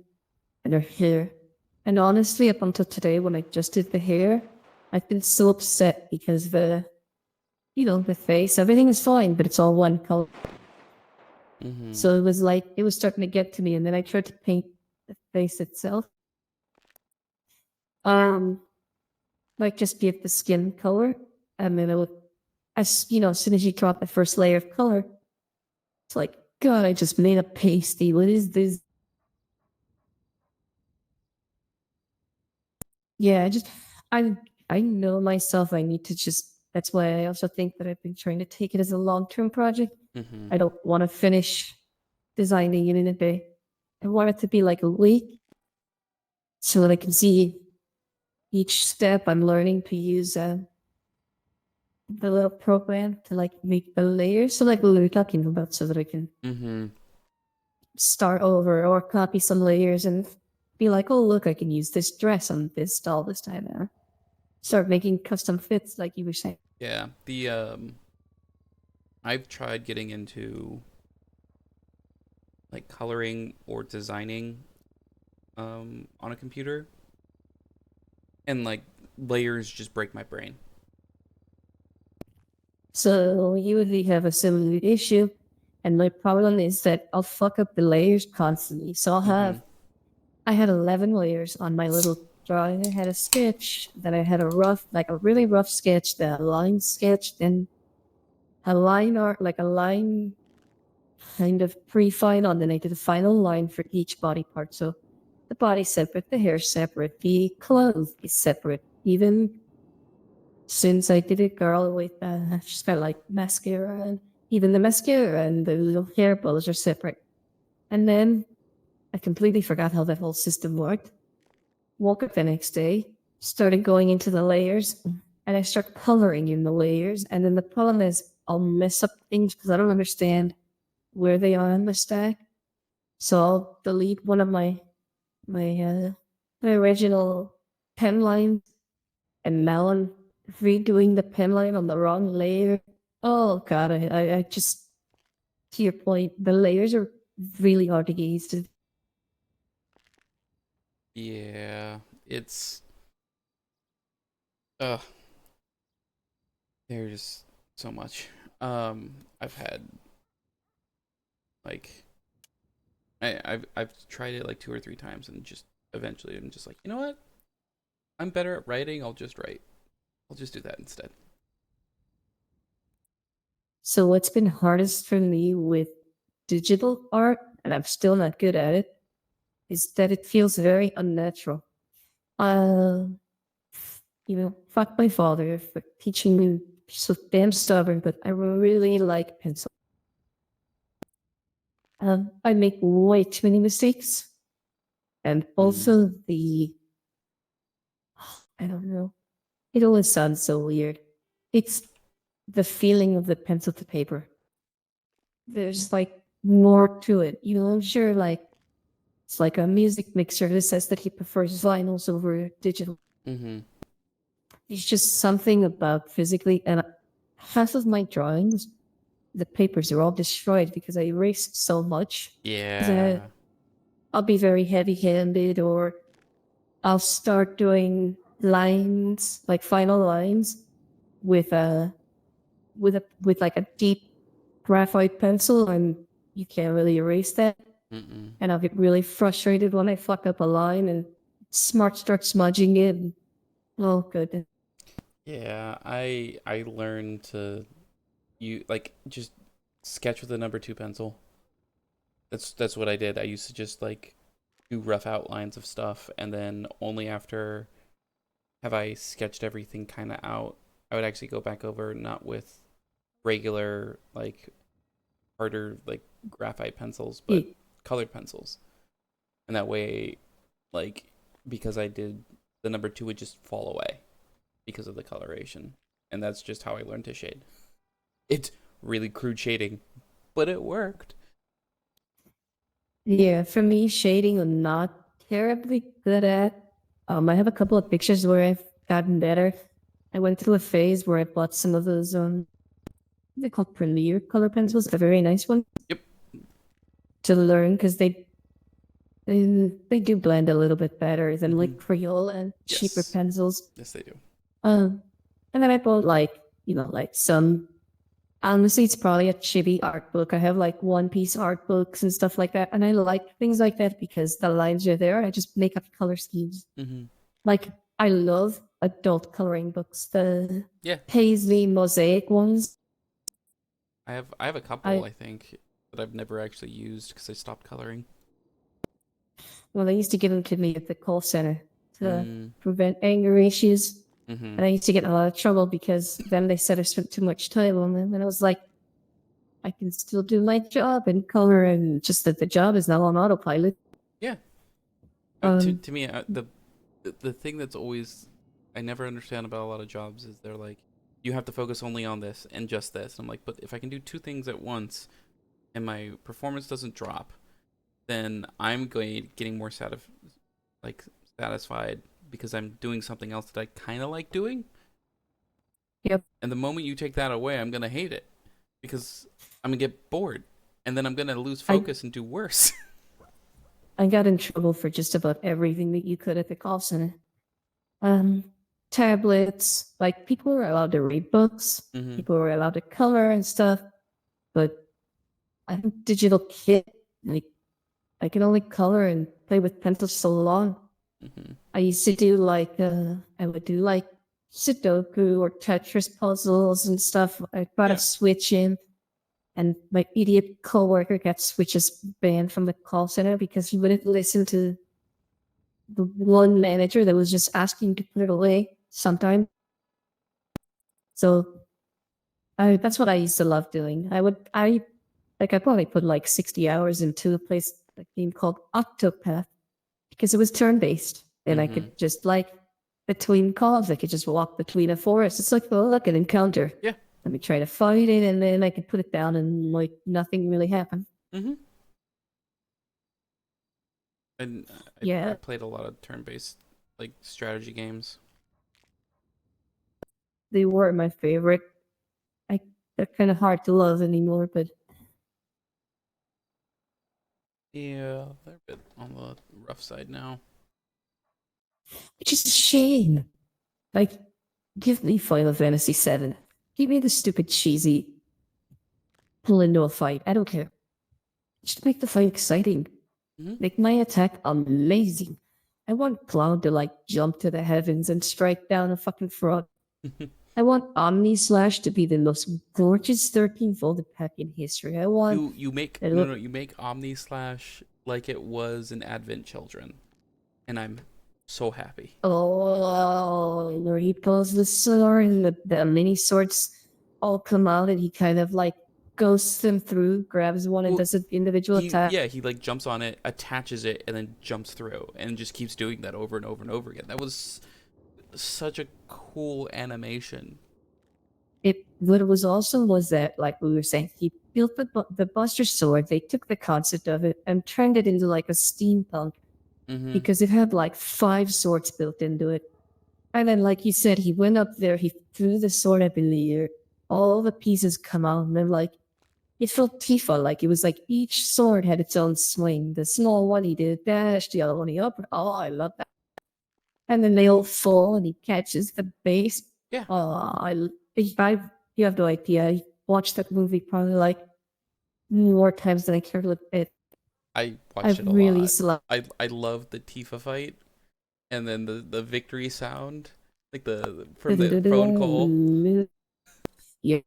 and her hair. And honestly, up until today, when I just did the hair, I've been so upset because the face, everything is fine, but it's all one color. So it was like, it was starting to get to me. And then I tried to paint the face itself. Like just give the skin color. And then it would, as soon as you drop the first layer of color, it's like, God, I just made a pasty. What is this? Yeah, I know myself. I need to just, that's why I also think that I've been trying to take it as a long-term project. I don't want to finish designing it in a day. I want it to be like a week so that I can see each step I'm learning to use the little program to like make the layers. So like we were talking about so that I can start over or copy some layers and be like, oh, look, I can use this dress on this doll this time. Start making custom fits like you were saying. Yeah. I've tried getting into like coloring or designing on a computer, and like layers just break my brain. So you would have a similar issue, and my problem is that I'll fuck up the layers constantly. So I had 11 layers on my little drawing. I had a sketch, then I had a really rough sketch, then a line sketch, then a line art, like a line kind of pre-final, and then I did a final line for each body part. So the body separate, the hair separate, the clothes is separate. Even since I did a girl with, she's got like mascara, and even the mascara and the little hair bows are separate. And then I completely forgot how that whole system worked. Woke up the next day, started going into the layers, and I start coloring in the layers. And then the problem is I'll mess up things because I don't understand where they are in the stack. So I'll delete one of my original pen lines, and now I'm redoing the pen line on the wrong layer. Oh god, I just, to your point, the layers are really hard to get used to. Yeah, it's there's so much. I've had like I've tried it like 2 or 3 times, and just eventually I'm just like, you know what? I'm better at writing. I'll just write. I'll just do that instead. So what's been hardest for me with digital art, and I'm still not good at it, is that it feels very unnatural. Fuck my father for teaching me so damn stubborn, but I really like pencil. I make way too many mistakes. And also I don't know, it always sounds so weird. It's the feeling of the pencil to paper. There's like more to it. You know, I'm sure like it's like a music mixer that says that he prefers vinyls over digital. Mm-hmm. It's just something about physically, and half of my drawings, the papers are all destroyed because I erased so much. 'Cause Yeah. I'll be very heavy-handed, or I'll start doing lines, like final lines, with like a deep graphite pencil, and you can't really erase that. Mm-mm. And I'll get really frustrated when I fuck up a line and starts smudging it. Oh goodness. Yeah, I learned to just sketch with a number 2 pencil. That's what I did. I used to just like do rough outlines of stuff, and then only after have I sketched everything kind of out, I would actually go back over, not with regular like harder like graphite pencils, but colored pencils. And that way, like, because I did, the number 2 would just fall away because of the coloration. And that's just how I learned to shade. It's really crude shading, but it worked. Yeah, for me, shading I'm not terribly good at. I have a couple of pictures where I've gotten better. I went through a phase where I bought some of those they're called Premiere color pencils, the very nice ones. Yep. To learn, because they do blend a little bit better than like Mhm. Crayola and cheaper Yes. pencils. Yes, they do. And then I bought like, like some, honestly, it's probably a chibi art book. I have like One Piece art books and stuff like that. And I like things like that because the lines are there. I just make up color schemes. Mm-hmm. Like, I love adult coloring books, the Yeah. paisley mosaic ones. I have a couple, I think, that I've never actually used because I stopped coloring. Well, they used to give them to me at the call center to Mm. prevent anger issues. Mm-hmm. And I used to get in a lot of trouble because then they said I spent too much time on them. And I was like, I can still do my job and color, and just that the job is now on autopilot. Yeah. To me, the thing that's always I never understand about a lot of jobs is they're like, you have to focus only on this and just this. I'm like, but if I can do 2 things at once and my performance doesn't drop, then I'm getting more satisfied because I'm doing something else that I kind of like doing. Yep. And the moment you take that away, I'm gonna hate it because I'm gonna get bored, and then I'm gonna lose focus and do worse. I got in trouble for just about everything that you could at the call center. Tablets, like people were allowed to read books, Mhm. people were allowed to color and stuff, but I think digital kit, like I can only color and play with pencils so long. Mhm. I used to do like I would do like Sudoku or Tetris puzzles and stuff. I brought a Switch in, and my idiot coworker got Switches banned from the call center because he wouldn't listen to the one manager that was just asking to put it away sometime. So that's what I used to love doing. I probably put like 60 hours into a game called Octopath because it was turn-based, and I could just like between calls, I could just walk between a forest. It's like, oh, look, an encounter. Yeah. Let me try to fight it, and then I could put it down, and like nothing really happened. Mm-hmm. And I played a lot of turn-based like strategy games. They were my favorite. They're kind of hard to love anymore, but Yeah, they're a bit on the rough side now. it's just a shame. Like, give me Final Fantasy VII. Give me the stupid cheesy pull into a fight. I don't care. Just make the fight exciting. Make my attack amazing. I want Cloud to like jump to the heavens and strike down a fucking frog. I want Omni Slash to be the most gorgeous 13-folded pack in history. I want you make you make Omni Slash like it was an Advent Children, and I'm so happy. Oh, where he pulls the sword and the mini swords all come out, and he kind of like ghosts them through, grabs one and does an individual attack. Yeah, he like jumps on it, attaches it, and then jumps through, and just keeps doing that over and over and over again. That was such a cool animation. What it was also was that, like we were saying, he built the Buster Sword. They took the concept of it and turned it into like a steampunk because it had like 5 swords built into it. And then, like you said, he went up there, he threw the sword up in the air, all the pieces come out, and then like it felt Tifa, like it was like each sword had its own swing. The small one he did a dash, the other one he up. Oh, I love that. And then they all fall, and he catches the base. Yeah. Oh, you have no idea. I watched that movie probably like more times than I care to admit. I watched it a really lot. I love the Tifa fight, and then the victory sound, like from the phone call. Yeah.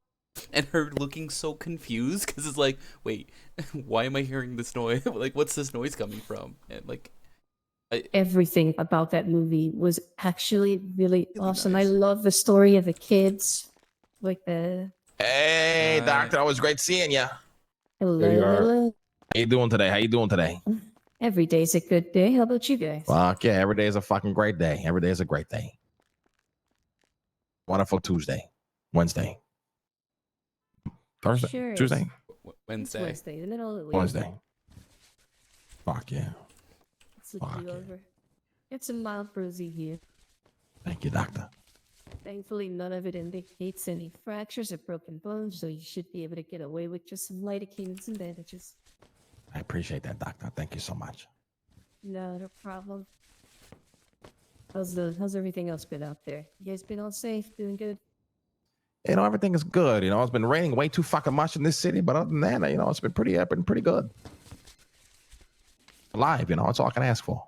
And her looking so confused because it's like, wait, why am I hearing this noise? Like, what's this noise coming from? And like, Everything about that movie was actually really awesome. nice. I love the story of the kids, like the Hey, doctor, always great seeing ya. hello. How you doing today? How you doing today? Every day's a good day. How about you guys? Fuck yeah, every day is a fucking great day. Every day is a great day. Wonderful Tuesday, Wednesday, Thursday, Sure is. Tuesday, It's Wednesday. Wednesday, the middle of the week. Wednesday. Fuck yeah. It's a over. It's a mild bruising here. Thank you, doctor. Thankfully, none of it indicates any fractures or broken bones, so you should be able to get away with just some lidocaines and bandages. I appreciate that, doctor. Thank you so much. Not a problem. How's everything else been out there? You guys been all safe, doing good? You know, everything is good. You know, it's been raining way too fucking much in this city, but other than that, you know, it's been pretty good. Alive, you know, that's all I can ask for.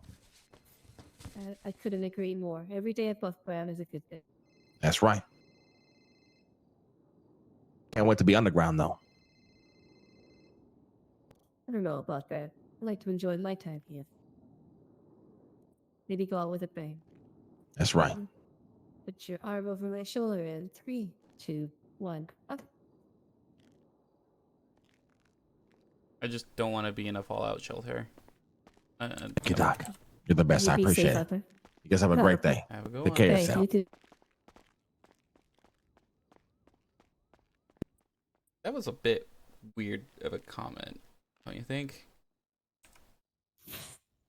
I couldn't agree more. Every day above ground is a good day. That's right. Can't wait to be underground, though. I don't know about that. I like to enjoy my time here. Maybe go out with a bang. That's right. Put your arm over my shoulder in 3, 2, 1. Up. I just don't want to be in a fallout shelter. Thank you, Doc. You're the best. You I be appreciate safe it. out there. You guys have a great day. Have a good Take one. care of Hey, yourself. you too. That was a bit weird of a comment, don't you think?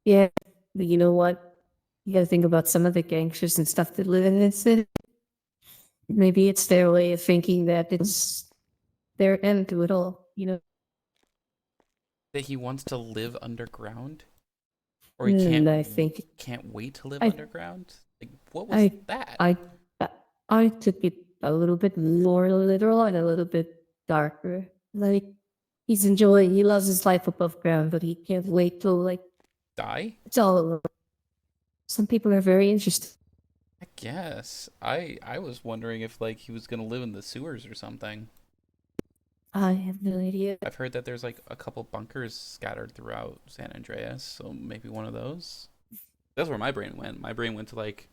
Yeah, but you know what? You gotta think about some of the gangsters and stuff that live in this city. Maybe it's their way of thinking that it's their end to it all, you know? That he wants to live underground? Or he I think can't wait to live I- underground? Like, what was that? I took it a little bit more literal and a little bit darker. Like, he loves his life above ground, but he can't wait till, like, Die? it's all over. Some people are very interested. I guess. I was wondering if like he was gonna live in the sewers or something. I have no idea. I've heard that there's like a couple bunkers scattered throughout San Andreas, so maybe one of those. That's where my brain went. My brain went to like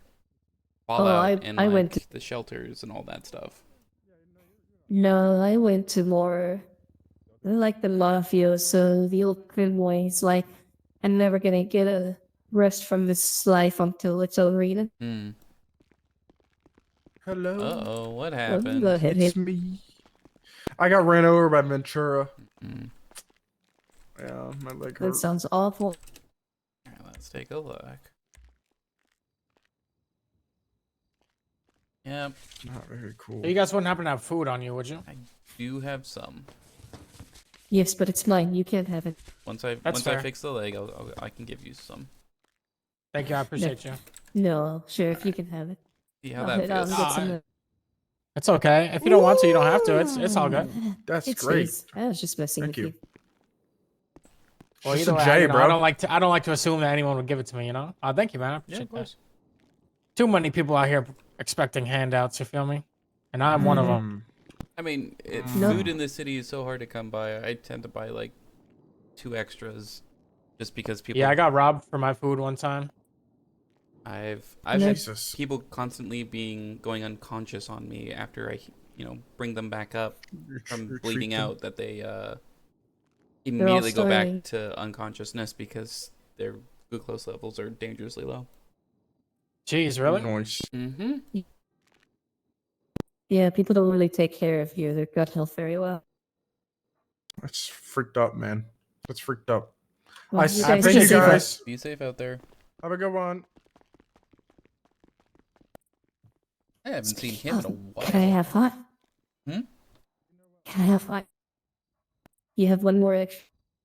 Fallout and I like went to- the shelters and all that stuff. No, I went to more like the mafioso, the old criminals. Like, I'm never gonna get a rest from this life until it's over, you know? Hmm. Hello. Uh-oh, what Go happened? ahead, It's me. I got ran over by Ventura. Mm. Yeah, my leg That hurt. sounds awful. Alright, let's take a look. Yep, Not very cool. You guys wouldn't happen to have food on you, would you? I do have some. Yes, but it's mine. You can't have it. Once That's I fair. fix the leg, I can give you some. Thank you, I appreciate you. No, sure, if you can have it. See how I'll that head out feels. and get some. It's okay. If you don't want to, you don't have to. It's all good. That's It's great. nice. I was just messing Thank with you. Well, Just either a way, J, you know, bro. I don't like to assume that anyone would give it to me. You know. Thank you, man. I Yeah, appreciate of course. that. Too many people out here expecting handouts. You feel me? And I'm one of them. I mean, No. food in the city is so hard to come by. I tend to buy like 2 extras, just because people. Yeah, I got robbed for my food one time. I've No. had Jesus. people constantly going unconscious on me after I bring them back up from Retreat bleeding them. out, that they immediately go starving. back to unconsciousness because their glucose levels are dangerously low. Jeez, really? Noise. Mm-hmm. Yeah, people don't really take care of your their gut health very well. That's freaked up, man. That's freaked up. Well, I you thank guys you be safe out- guys. Be safe out there. Have a good one. I haven't seen him in a while. Can I have five? Hmm? Can I have five? You have one more extra.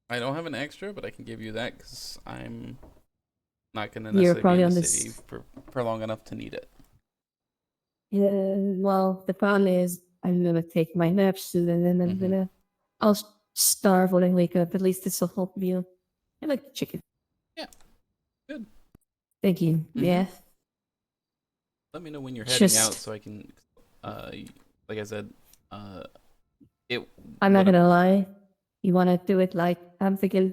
I don't have an extra, but I can give you that because I'm not going to You're necessarily probably be in on the this- city for long enough to need it. Yeah, well, the problem is I'm gonna take my nap soon, and then I'll starve when I wake up. At least this will help you. I like chicken. Yeah, good. Thank you. Yeah. Let me know when you're heading Just- out so I can, like I said, it. I'm not what gonna lie. You wanna do it like I'm thinking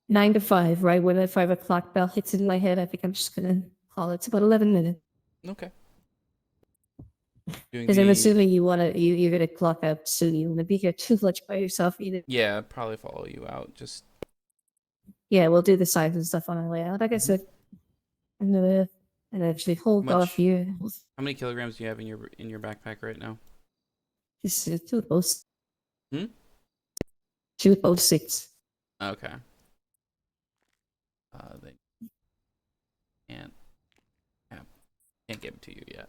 9 to 5, right? When the 5 o'clock bell hits in my head, I think I'm just gonna call it. It's about 11 minutes. Okay. Doing Because I'm the- assuming you're gonna clock out soon. You wanna be here too much by yourself either. Yeah, I'd probably follow you out. Just Yeah, we'll do the signs and stuff on our way out. Like I said, I'm gonna actually hold much- off here. How many kilograms do you have in your backpack right now? Just two of those. Hmm? Two of those 6. Okay. They can't. Yeah, can't give it to you yet.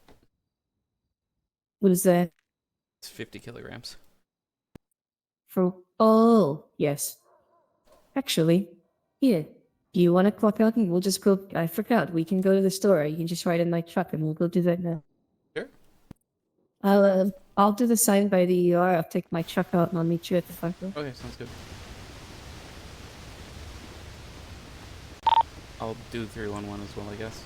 What is that? It's 50 kilograms. Oh, yes. Actually, here. Do you want to clock out and we'll just go? I forgot. We can go to the store. You can just ride in my truck and we'll go do that now. Sure. I'll do the sign by the ER. I'll take my truck out and I'll meet you at the front door. Okay, sounds good. I'll do 311 as well, I guess.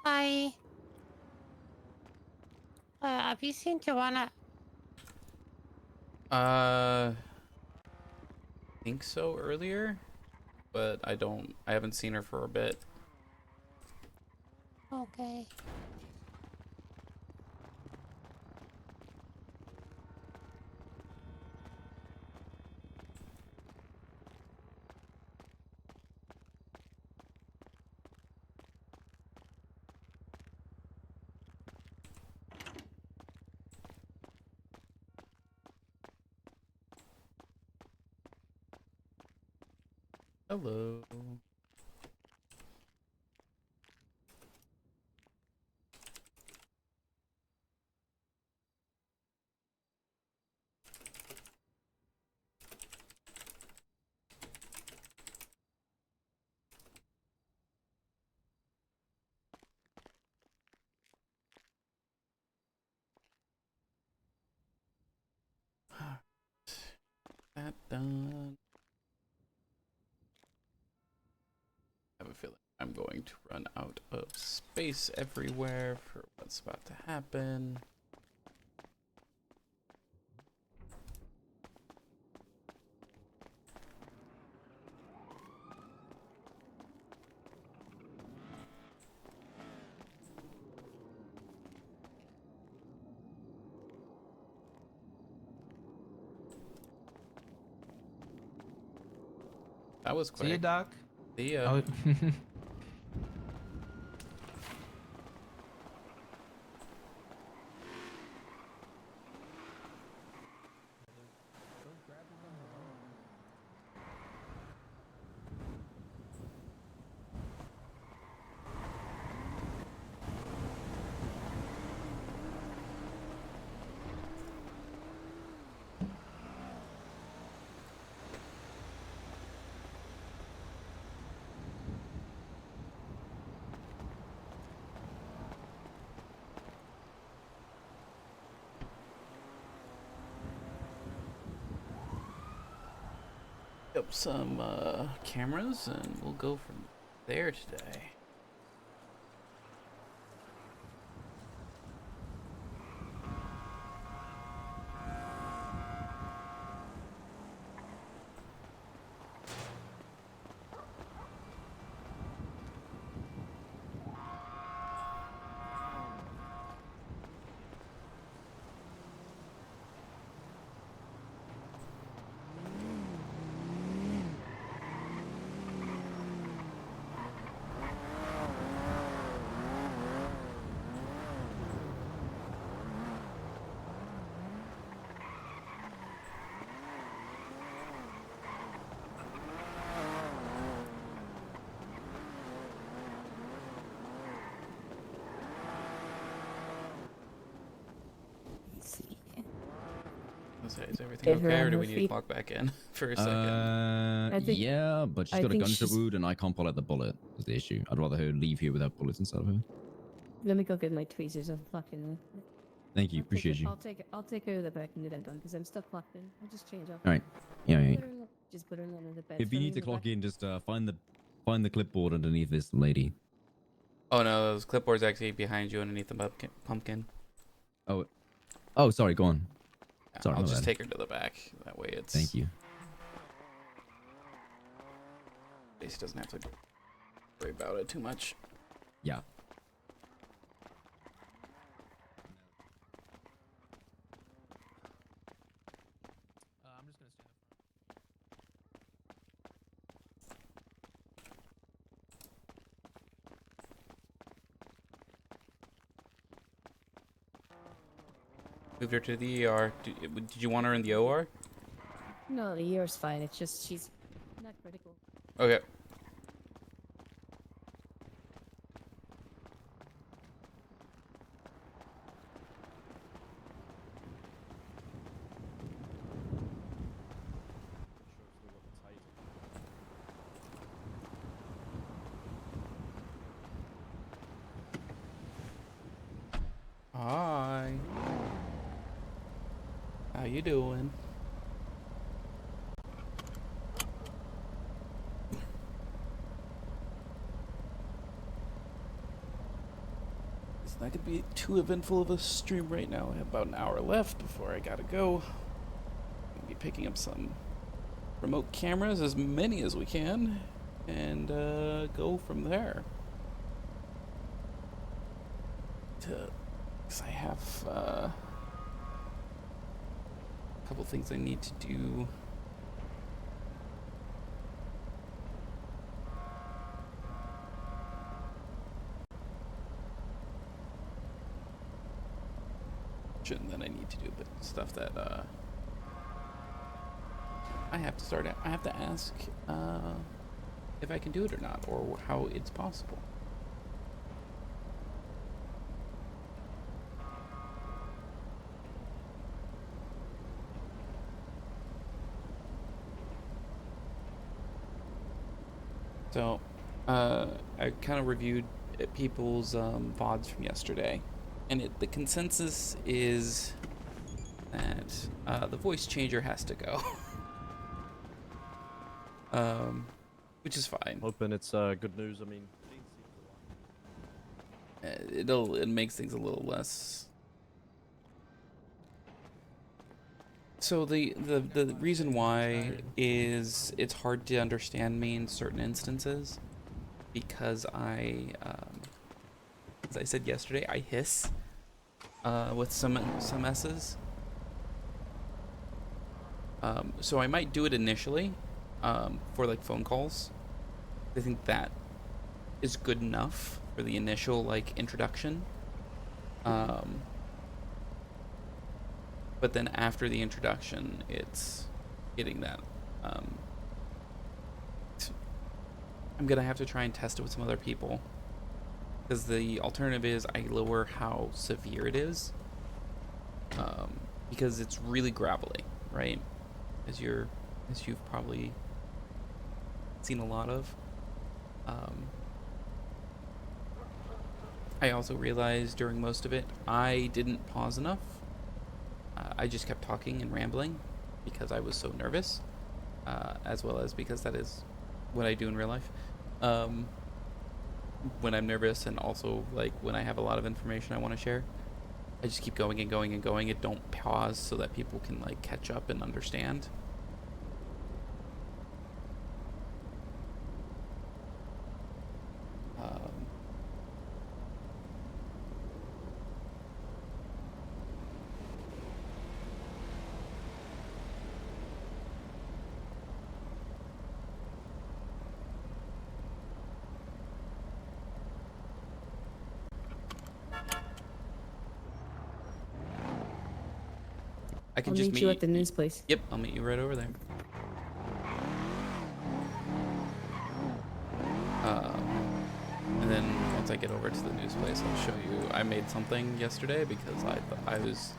Hi. Have you seen Joanna? Think so earlier, but I haven't seen her for a bit. Okay. Hello. That done. I have a feeling I'm going to run out of space everywhere for what's about to happen. That was quick. See you, Doc. See ya. Oh. Up some cameras and we'll go from there today. Is everything Get her okay, or on do her we need to feet. clock back in for a second? I think- yeah, but she's I got a think gunshot she's- wound, and I can't pull out the bullet. Is the issue? I'd rather her leave here without bullets inside of her. Let me go get my tweezers. I'm fucking. Thank you, appreciate you. I'll take her to the back and get that done because I'm stuck locked in. I'll just change up. All right. Yeah. Just put her under the bed. If for you me need to the clock back. in, just find the clipboard underneath this lady. Oh no, those clipboards actually behind you underneath the pumpkin. Oh, sorry. Go on. Yeah, Sorry, I'll my just bad. take her to the back. That way it's. Thank you. She doesn't have to worry about it too much. Yeah. I'm just gonna stand up. Moved her to the ER. Did you want her in the OR? No, the year's fine. It's just she's not critical. Okay. Hi. How you doing? It's not gonna be too eventful of a stream right now. I have about an hour left before I gotta go. I'm gonna be picking up some remote cameras, as many as we can, and go from there. Because I have a couple things I need to do. That I need to do, but stuff that I have to start. I have to ask if I can do it or not, or how it's possible. So, I kind of reviewed people's VODs from yesterday, and the consensus is that the voice changer has to go, which is fine. Hoping it's good news. I mean, It makes things a little less. So the reason why is it's hard to understand me in certain instances because as I said yesterday, I hiss with some S's. So I might do it initially for like phone calls. I think that is good enough for the initial like introduction. But then after the introduction, it's getting that. I'm gonna have to try and test it with some other people, because the alternative is I lower how severe it is, because it's really gravelly, right? As you've probably seen a lot of. I also realized during most of it, I didn't pause enough. I just kept talking and rambling because I was so nervous, as well as because that is what I do in real life. When I'm nervous, and also like when I have a lot of information I want to share, I just keep going and going and going. It don't pause so that people can like catch up and understand. I can I'll just meet you at the news place. Yep, I'll meet you right over there. And then once I get over to the news place, I'll show you. I made something yesterday because I was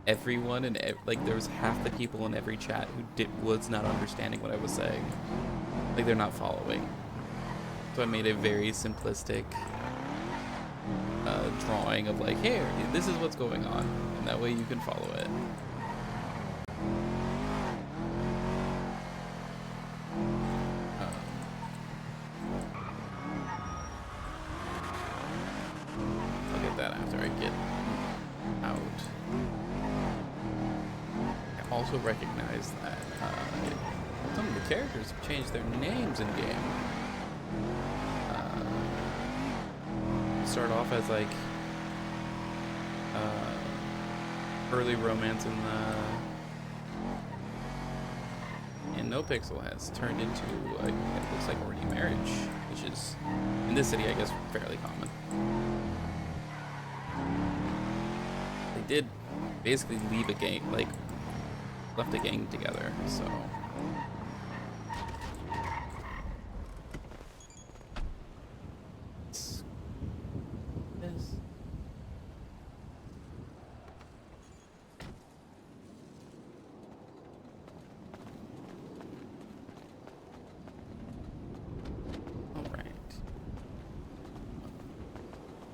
everyone and like there was half the people in every chat who was not understanding what I was saying. Like they're not following. So I made a very simplistic drawing of like, hey, this is what's going on, and that way you can follow it. I'll get that after I get out. I also recognize that some of the characters have changed their names in game. Start off as like early romance in NoPixel has turned into it looks like already marriage, which is in this city I guess fairly common. They did basically leave a gang, like left a gang together, so.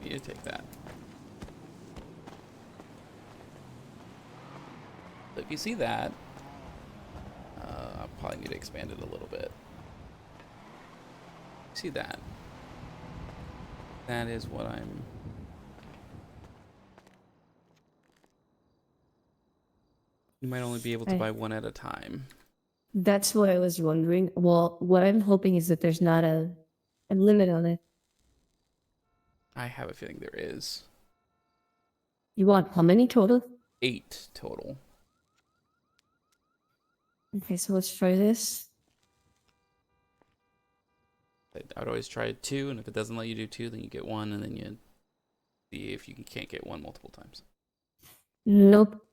You take that. So if you see that, I'll probably need to expand it a little bit. See that? That is what I'm. You might only be able to buy one at a time. That's what I was wondering. Well, what I'm hoping is that there's not a limit on it. I have a feeling there is. You want how many total? 8 total. Okay, so let's try this. I would always try 2, and if it doesn't let you do 2, then you get 1, and then you see if you can't get 1 multiple times. Nope.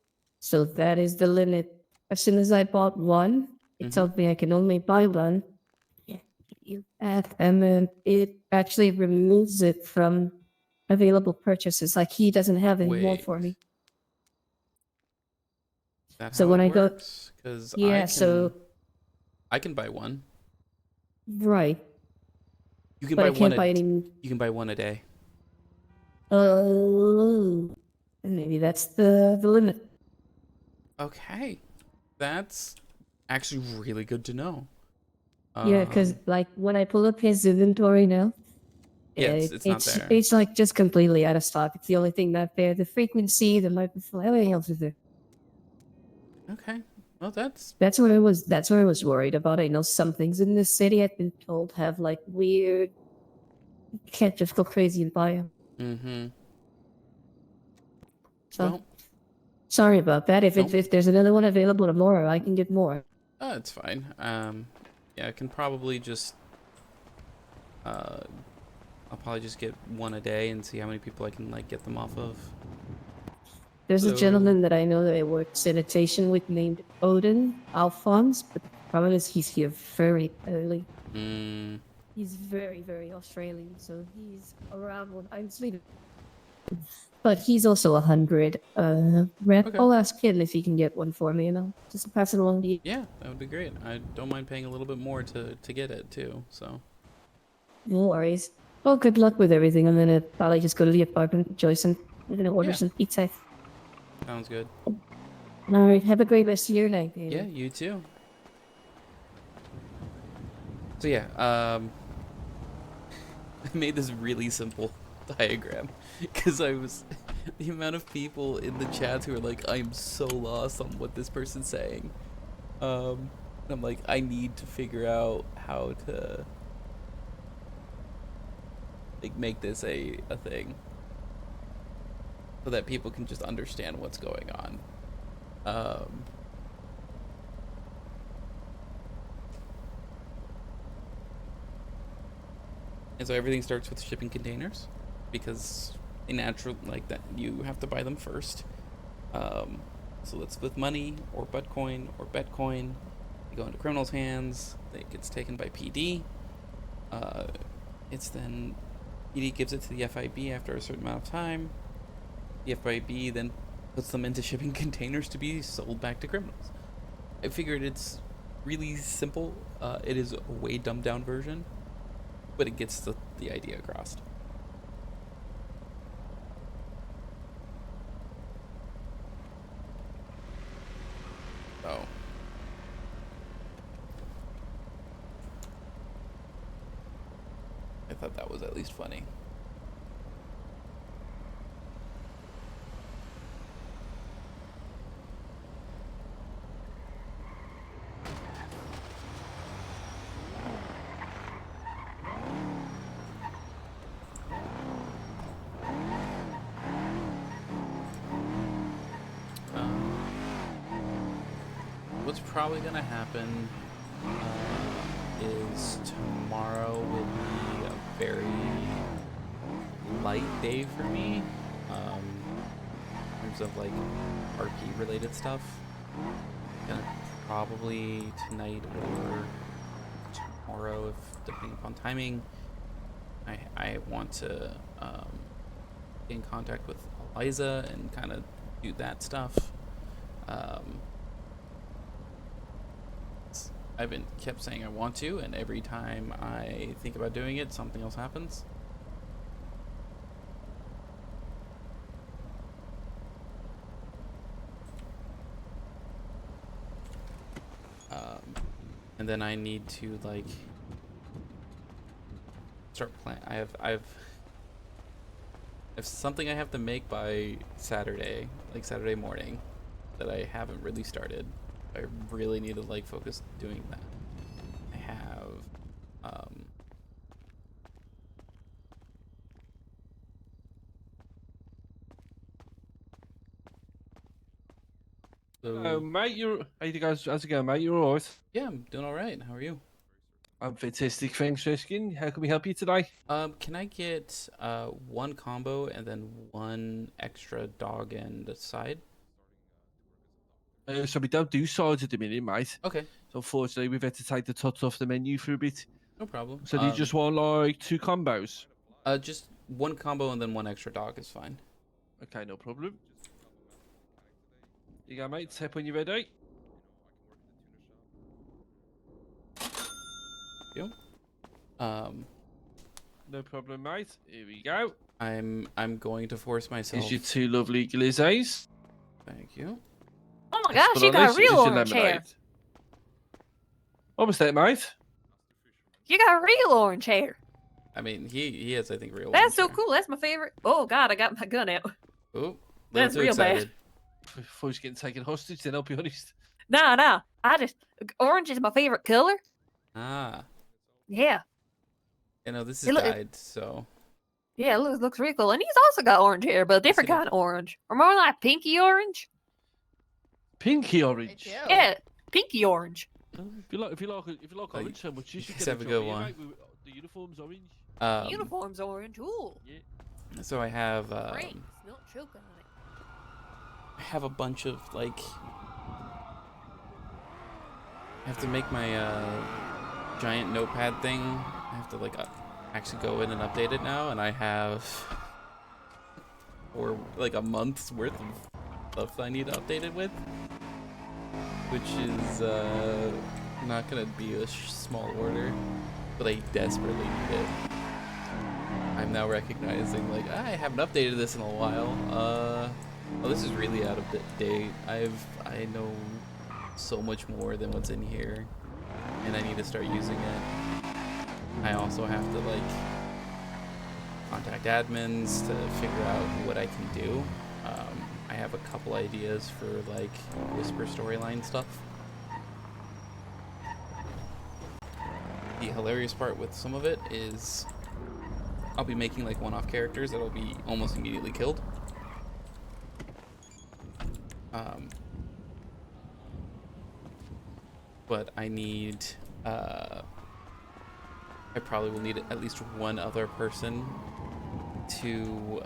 So that is the limit. As soon as I bought 1, it told me I can only buy 1. And then it actually removes it from available purchases. Like he doesn't have any more for me. That's so how when it I go, works? 'Cause yeah, I can buy 1. Right. You can But buy I can't 1. buy any. You can buy 1 a day. Maybe that's the limit. Okay, that's actually really good to know. Yeah, because like when I pull up his inventory now, Yeah, it's not there. It's like just completely out of stock. It's the only thing not there. The frequency, the microphone, everything else is there. Okay, well that's what I was. That's what I was worried about. I know some things in this city I've been told have like weird. You can't just go crazy and buy them. Mm-hmm. So, well, sorry about that. If there's another one available tomorrow, I can get more. It's fine. Yeah, I can probably just. I'll probably just get 1 a day and see how many people I can like get them off of. There's a gentleman that I know that I work sanitation with named Odin Alphonse, but the problem is he's here very early. He's very, very Australian, so he's around when I'm sleeping. But he's also 100. Rep. Okay. I'll ask him if he can get one for me, and I'll just pass it along to you. Yeah, that would be great. I don't mind paying a little bit more to get it too. So. No worries. Well, good luck with everything. I'm gonna probably just go to the apartment with Joyce and we're gonna order some pizza. Sounds good. All right. Have a great rest of your night, baby. Yeah, you too. So yeah, I made this really simple diagram because I was the amount of people in the chats who are like, I'm so lost on what this person's saying. I'm like, I need to figure out how to like make this a thing so that people can just understand what's going on. And so everything starts with shipping containers because a natural like that you have to buy them first. So that's with money or Bitcoin or Betcoin. They go into criminals' hands. It gets taken by PD. It's then PD gives it to the FIB after a certain amount of time. The FIB then puts them into shipping containers to be sold back to criminals. I figured it's really simple. It is a way dumbed down version, but it gets the idea across. So I thought that was at least funny. What's probably gonna happen is tomorrow will be a very light day for me in terms of like RP related stuff. Gonna probably tonight or tomorrow, if depending upon timing, I want to get in contact with Eliza and kind of do that stuff. I've been kept saying I want to, and every time I think about doing it, something else happens. And then I need to like start plan. I have something I have to make by Saturday, like Saturday morning, that I haven't really started. I really need to like focus doing that. I have mate, how's it going, mate? You're alright? Yeah, I'm doing all right. How are you? I'm fantastic, thanks for asking. How can we help you today? Can I get one combo and then one extra dog and a side? So we don't do sides at the minute, mate. Okay. So unfortunately, we've had to take the tots off the menu for a bit. No problem. So do you just want like 2 combos? Just one combo and then one extra dog is fine. Okay, no problem. You go, mate. Tap when you're ready. You? No problem, mate. Here we go. I'm going to force myself. Here's your 2 lovely glazes. Thank you. Oh my gosh, you got a real orange hair. What was that, mate? You got real orange hair. I mean, he has, I think, real. That's so cool. That's my favorite. Oh God, I got my gun out. Oh, that's real bad. I thought he was getting taken hostage, then I'll be honest. Nah. Orange is my favorite color. Ah. Yeah. You know, this is dyed, so. Yeah, it looks real cool. And he's also got orange hair, but a different kind of orange. Or more like pinky orange. Pinky orange? Yeah, pinky orange. If you like orange so much, you should Just get have a good one. The uniform's orange. Uniform's orange. Ooh. Yeah. So I have Frank, not choke on it. I have a bunch of like I have to make my giant notepad thing. I have to like actually go in and update it now, and I have for like a month's worth of stuff I need to update it with, which is not gonna be a small order, but I desperately need it. I'm now recognizing like I haven't updated this in a while. Oh, this is really out of date. I know so much more than what's in here, and I need to start using it. I also have to like contact admins to figure out what I can do. I have a couple ideas for like Whisper storyline stuff. The hilarious part with some of it is I'll be making like one-off characters that'll be almost immediately killed. But I need I probably will need at least one other person to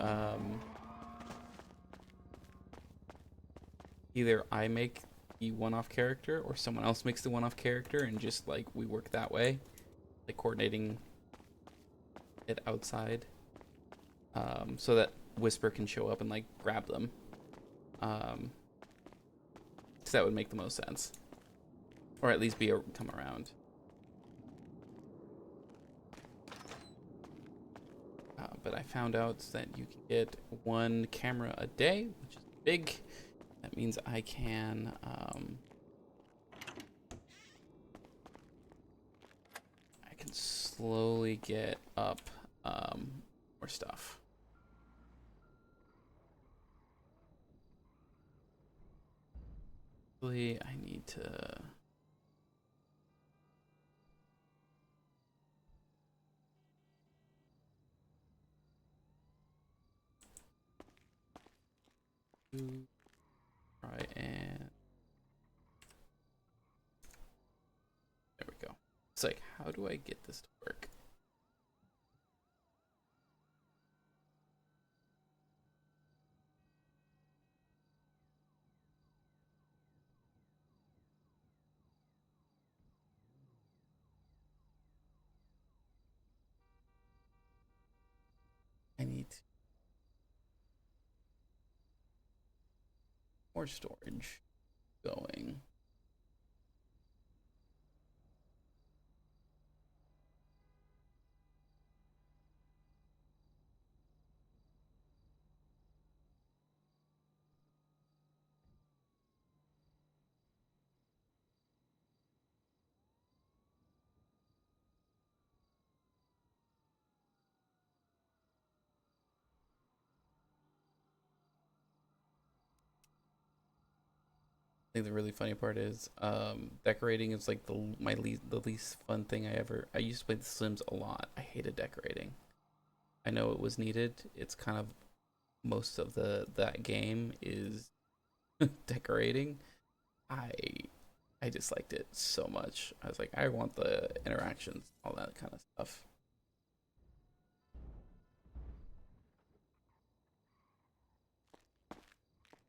either I make the one-off character or someone else makes the one-off character, and just like we work that way, like coordinating it outside, so that Whisper can show up and like grab them. 'cause that would make the most sense, or at least come around. But I found out that you can get 1 camera a day, which is big. That means I can slowly get up more stuff. Really, I need to. Try and there we go. It's like, how do I get this to work? I need more storage going. I think the really funny part is decorating is like the least fun thing I used to play The Sims a lot. I hated decorating. I know it was needed. It's kind of most of that game is decorating. I disliked it so much. I was like, I want the interactions, all that kind of stuff.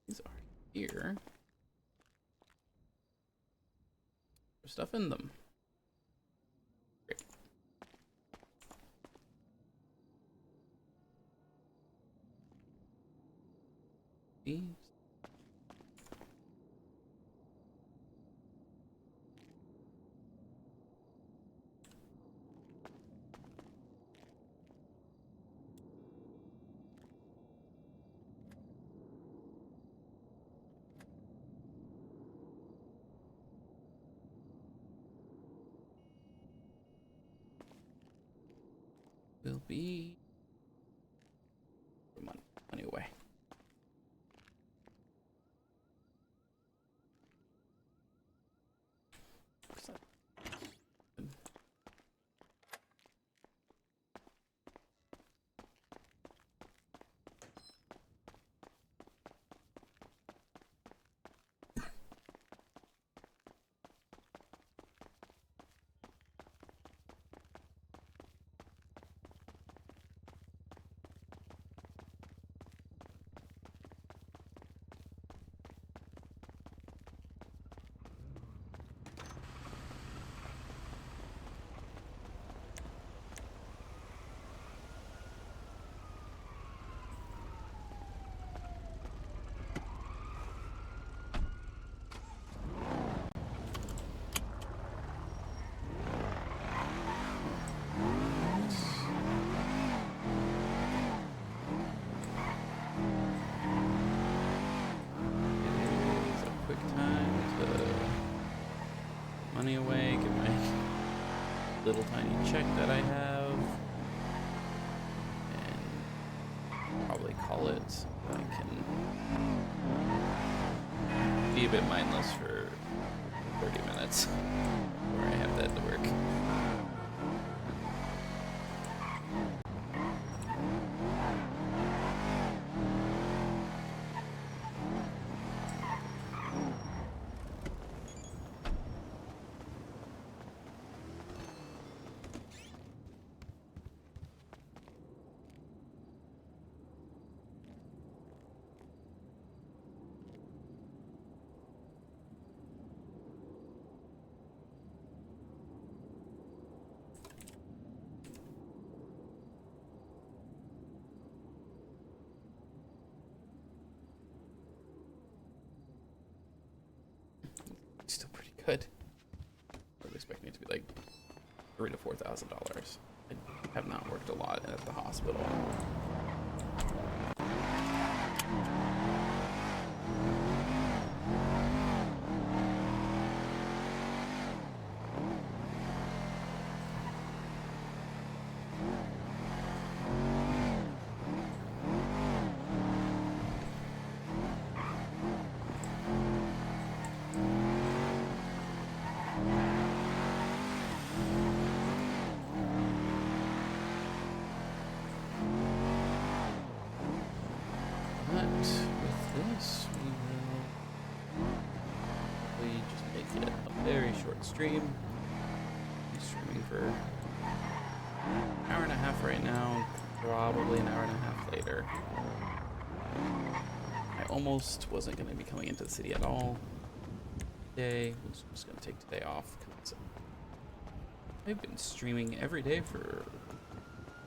These are here. There's stuff in them. Great. These. Will be money away. Money away, get my little tiny check that I have, and probably call it so I can be a bit mindless for 30 minutes where I have that to work. Still pretty good. I was expecting it to be like $3,000 to $4,000. I have not worked a lot at the hospital. But with this, we will probably just make it a very short stream. I'm streaming for an hour and a half right now, probably an hour and a half later. I almost wasn't going to be coming into the city at all today. I was just going to take today off because I've been streaming every day for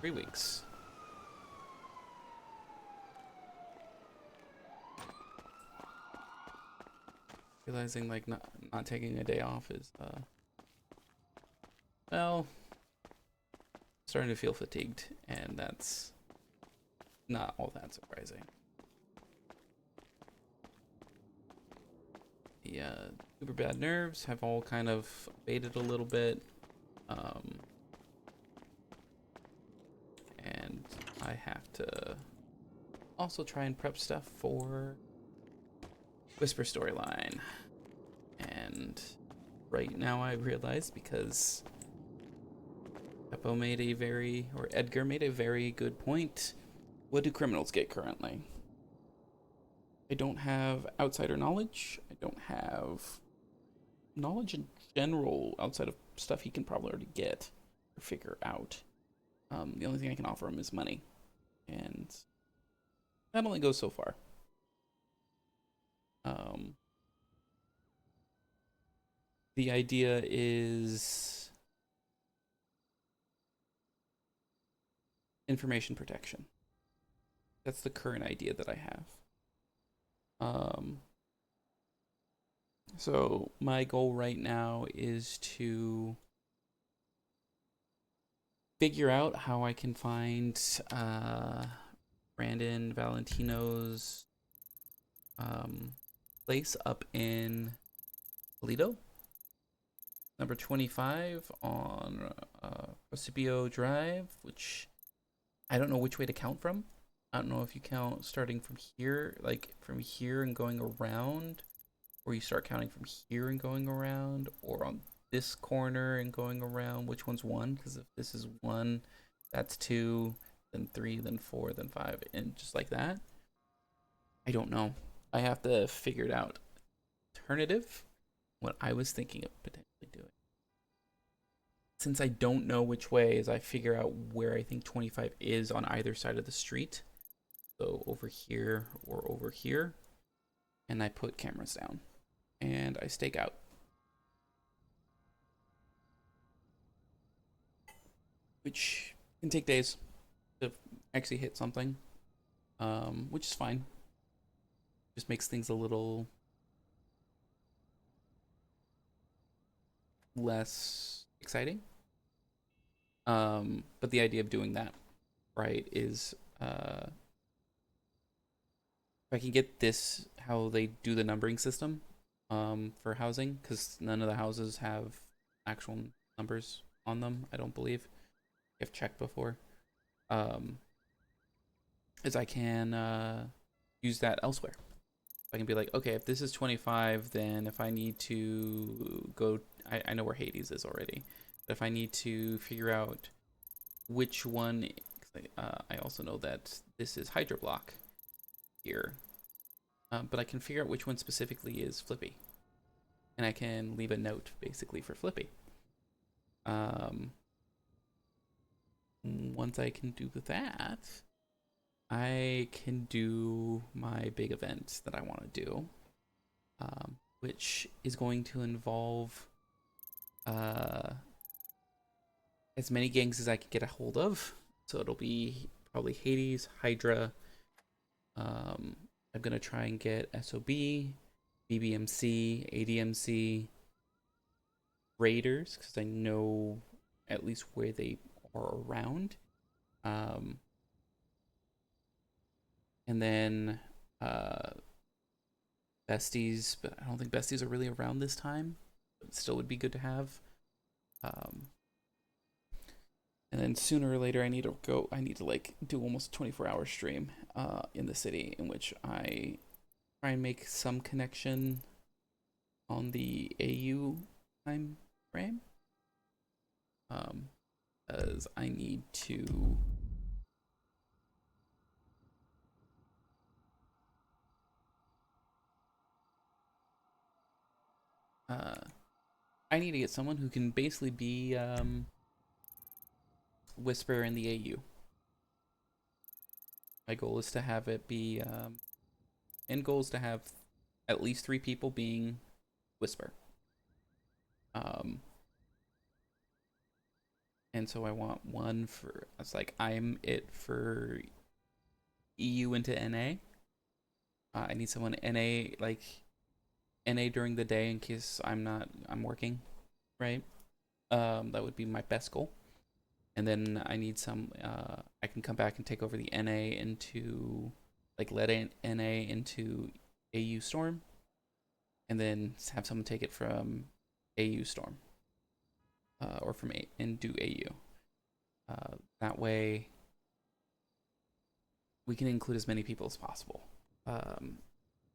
3 weeks. Realizing like not taking a day off is well, starting to feel fatigued, and that's not all that surprising. The super bad nerves have all kind of abated a little bit, and I have to also try and prep stuff for Whisper storyline. And right now I realize, because Edgar made a very good point, what do criminals get currently? I don't have outsider knowledge. I don't have knowledge in general outside of stuff he can probably already get or figure out. The only thing I can offer him is money, and that only goes so far. The idea is information protection. That's the current idea that I have. So my goal right now is to figure out how I can find Brandon Valentino's place up in Toledo, number 25 on Recipio Drive, which I don't know which way to count from. I don't know if you count starting from here, like from here and going around, or you start counting from here and going around, or on this corner and going around. Which one's one? Because if this is 1, that's 2, then 3, then 4, then 5, and just like that. I don't know. I have to figure it out. Alternative, what I was thinking of potentially doing, since I don't know which way, is I figure out where I think 25 is on either side of the street. So over here or over here, and I put cameras down and I stake out. Which can take days to actually hit something, which is fine. Just makes things a little less exciting. But the idea of doing that, right, is if I can get this, how they do the numbering system for housing, because none of the houses have actual numbers on them, I don't believe. I've checked before. Is I can use that elsewhere. I can be like, okay, if this is 25, then if I need to go, I know where Hades is already. But if I need to figure out which one, I also know that this is Hydro Block here. But I can figure out which one specifically is Flippy. And I can leave a note basically for Flippy. Once I can do that, I can do my big event that I want to do, which is going to involve as many gangs as I can get a hold of. So it'll be probably Hades, Hydra. I'm going to try and get SOB, BBMC, ADMC, raiders because I know at least where they are around. And then besties, but I don't think besties are really around this time. But it still would be good to have. And then sooner or later, I need to like do almost 24-hour stream in the city in which I try and make some connection on the AU time frame. As I need to I need to get someone who can basically be Whisper in the AU. My goal is to have it be end goal is to have at least 3 people being Whisper. And so I want one for, it's like I'm it for EU into NA. I need someone NA, like NA during the day in case I'm working, right? That would be my best goal. And then I need some, I can come back and take over the NA into, like let NA into AU Storm. And then have someone take it from AU Storm. Or from and do AU. That way we can include as many people as possible. My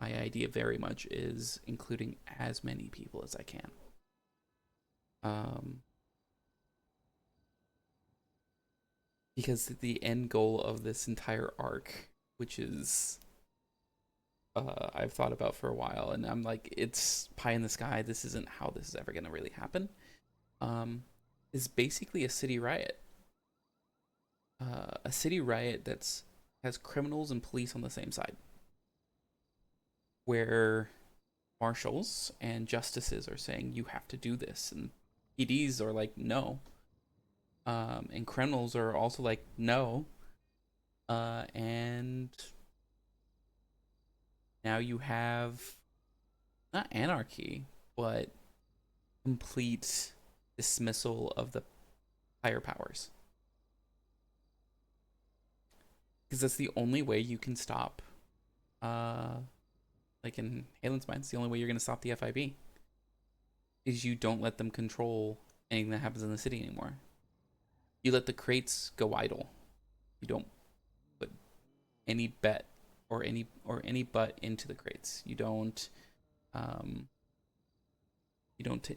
idea very much is including as many people as I can. Because the end goal of this entire arc, which is I've thought about for a while, and I'm like, it's pie in the sky. This isn't how this is ever going to really happen. Is basically a city riot. A city riot has criminals and police on the same side, where marshals and justices are saying you have to do this, and PDs are like no, and criminals are also like no, and now you have not anarchy, but complete dismissal of the higher powers. Because that's the only way you can stop, like in Halen's mind, it's the only way you're going to stop the FIB. Is you don't let them control anything that happens in the city anymore. You let the crates go idle. You don't put any bet or any butt into the crates. You don't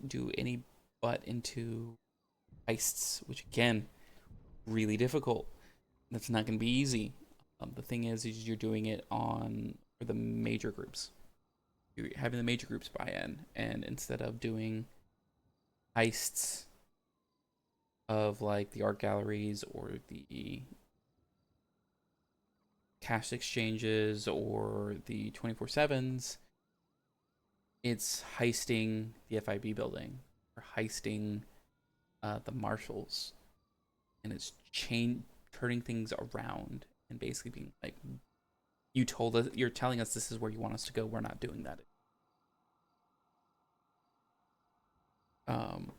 do any butt into heists, which again, really difficult. That's not going to be easy. The thing is you're doing it for the major groups. You're having the major groups buy in, and instead of doing heists of like the art galleries or the cash exchanges or the 24/7s, it's heisting the FIB building or heisting the marshals, and it's turning things around and basically being like, you're telling us this is where you want us to go, we're not doing that. And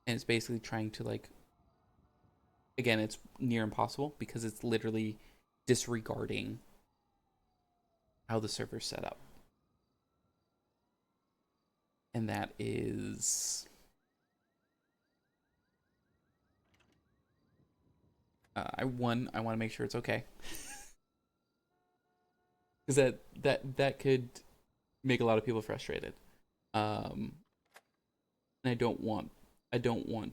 it's basically trying to, like, again, it's near impossible because it's literally disregarding how the server's set up. And that is I want to make sure it's okay. Because that could make a lot of people frustrated. And I don't want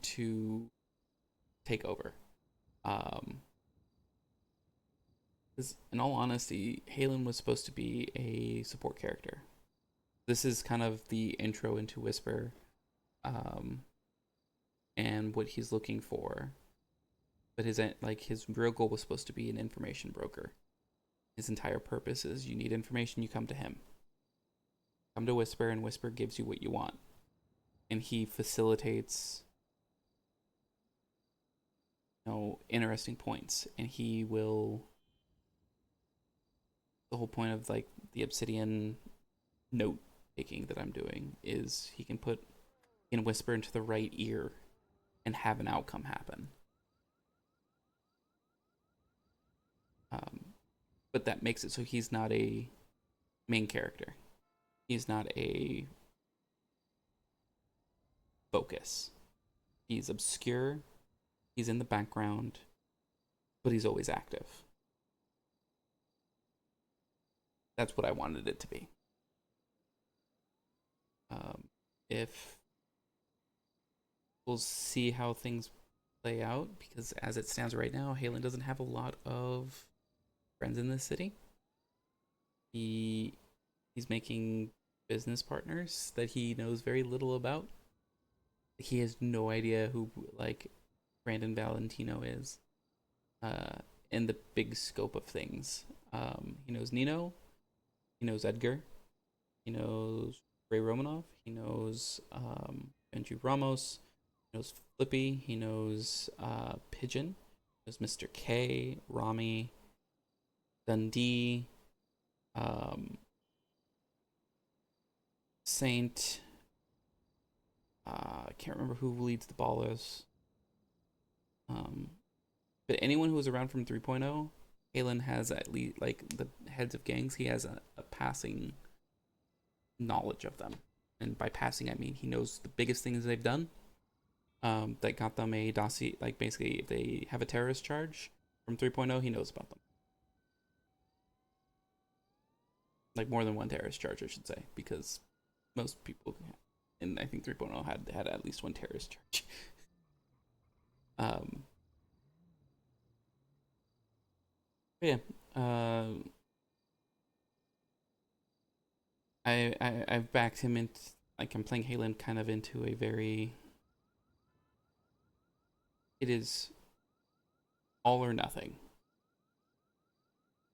to take over. Because in all honesty, Halen was supposed to be a support character. This is kind of the intro into Whisper, and what he's looking for. But his real goal was supposed to be an information broker. His entire purpose is, you need information, you come to him. Come to Whisper, and Whisper gives you what you want. And he facilitates, interesting points. And he will, the whole point of like the Obsidian note taking that I'm doing is he can put can whisper into the right ear and have an outcome happen. But that makes it so he's not a main character. He's not a focus. He's obscure. He's in the background, but he's always active. That's what I wanted it to be. If we'll see how things play out, because as it stands right now, Halen doesn't have a lot of friends in this city. He's making business partners that he knows very little about. He has no idea who like Brandon Valentino is in the big scope of things. He knows Nino, he knows Edgar, he knows Ray Romanov, he knows Benji Ramos, he knows Flippy, he knows Pigeon, he knows Mr. K, Rami, Dundee, Saint. I can't remember who leads the Ballas. But anyone who was around from 3.0, Halen has at least, like, the heads of gangs, he has a passing knowledge of them. And by passing, I mean he knows the biggest things they've done that got them a dossier. Like, basically, if they have a terrorist charge from 3.0, he knows about them. Like, more than one terrorist charge, I should say, because most people, and I think 3.0 had at least one terrorist charge. Yeah. I've backed him into, like, I'm playing Halen kind of into a very, it is all or nothing.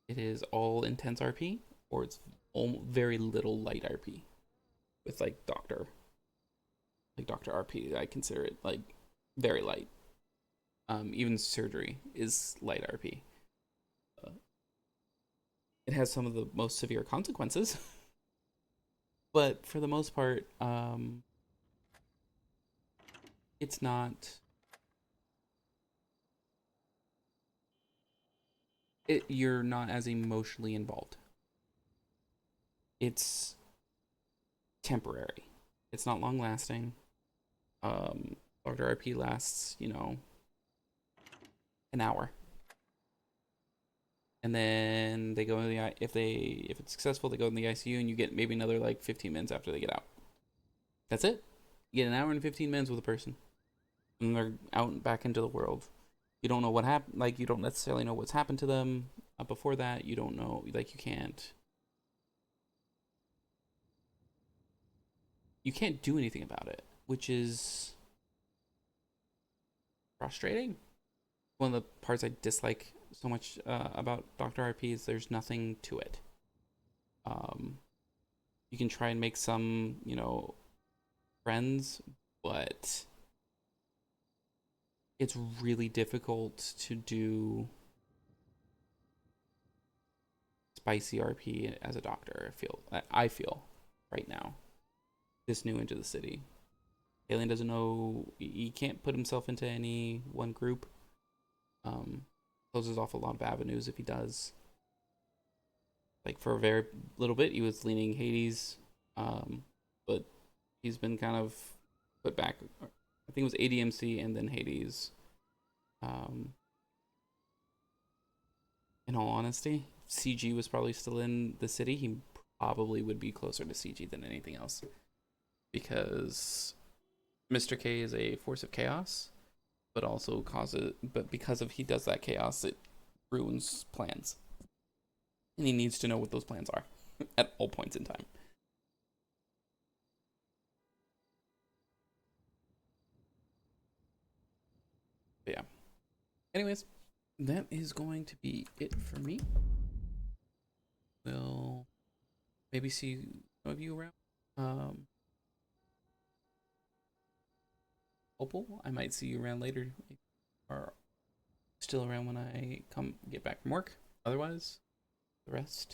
It is all intense RP, or it's very little light RP. With like Dr. RP, I consider it like very light. Even surgery is light RP. It has some of the most severe consequences, but for the most part, it's not. You're not as emotionally involved. It's temporary. It's not long lasting. Dr. RP lasts, an hour. And then they go in the if it's successful, they go in the ICU, and you get maybe another like 15 minutes after they get out. That's it. You get an hour and 15 minutes with a person, and they're out and back into the world. You don't know what happened. Like, you don't necessarily know what's happened to them before that. You don't know. Like, you can't do anything about it, which is frustrating. One of the parts I dislike so much about Dr. RP is there's nothing to it. You can try and make some, friends, but it's really difficult to do spicy RP as a doctor. I feel right now, this new into the city. Halen doesn't know, he can't put himself into any one group. Closes off a lot of avenues if he does. Like, for a very little bit, he was leaning Hades, but he's been kind of put back. I think it was ADMC and then Hades. In all honesty, CG was probably still in the city. He probably would be closer to CG than anything else, because Mr. K is a force of chaos, but also because he does that chaos, it ruins plans. And he needs to know what those plans are at all points in time. But yeah. Anyways, that is going to be it for me. We'll maybe see some of you around. Opal, I might see you around later, or still around when I get back from work. Otherwise, the rest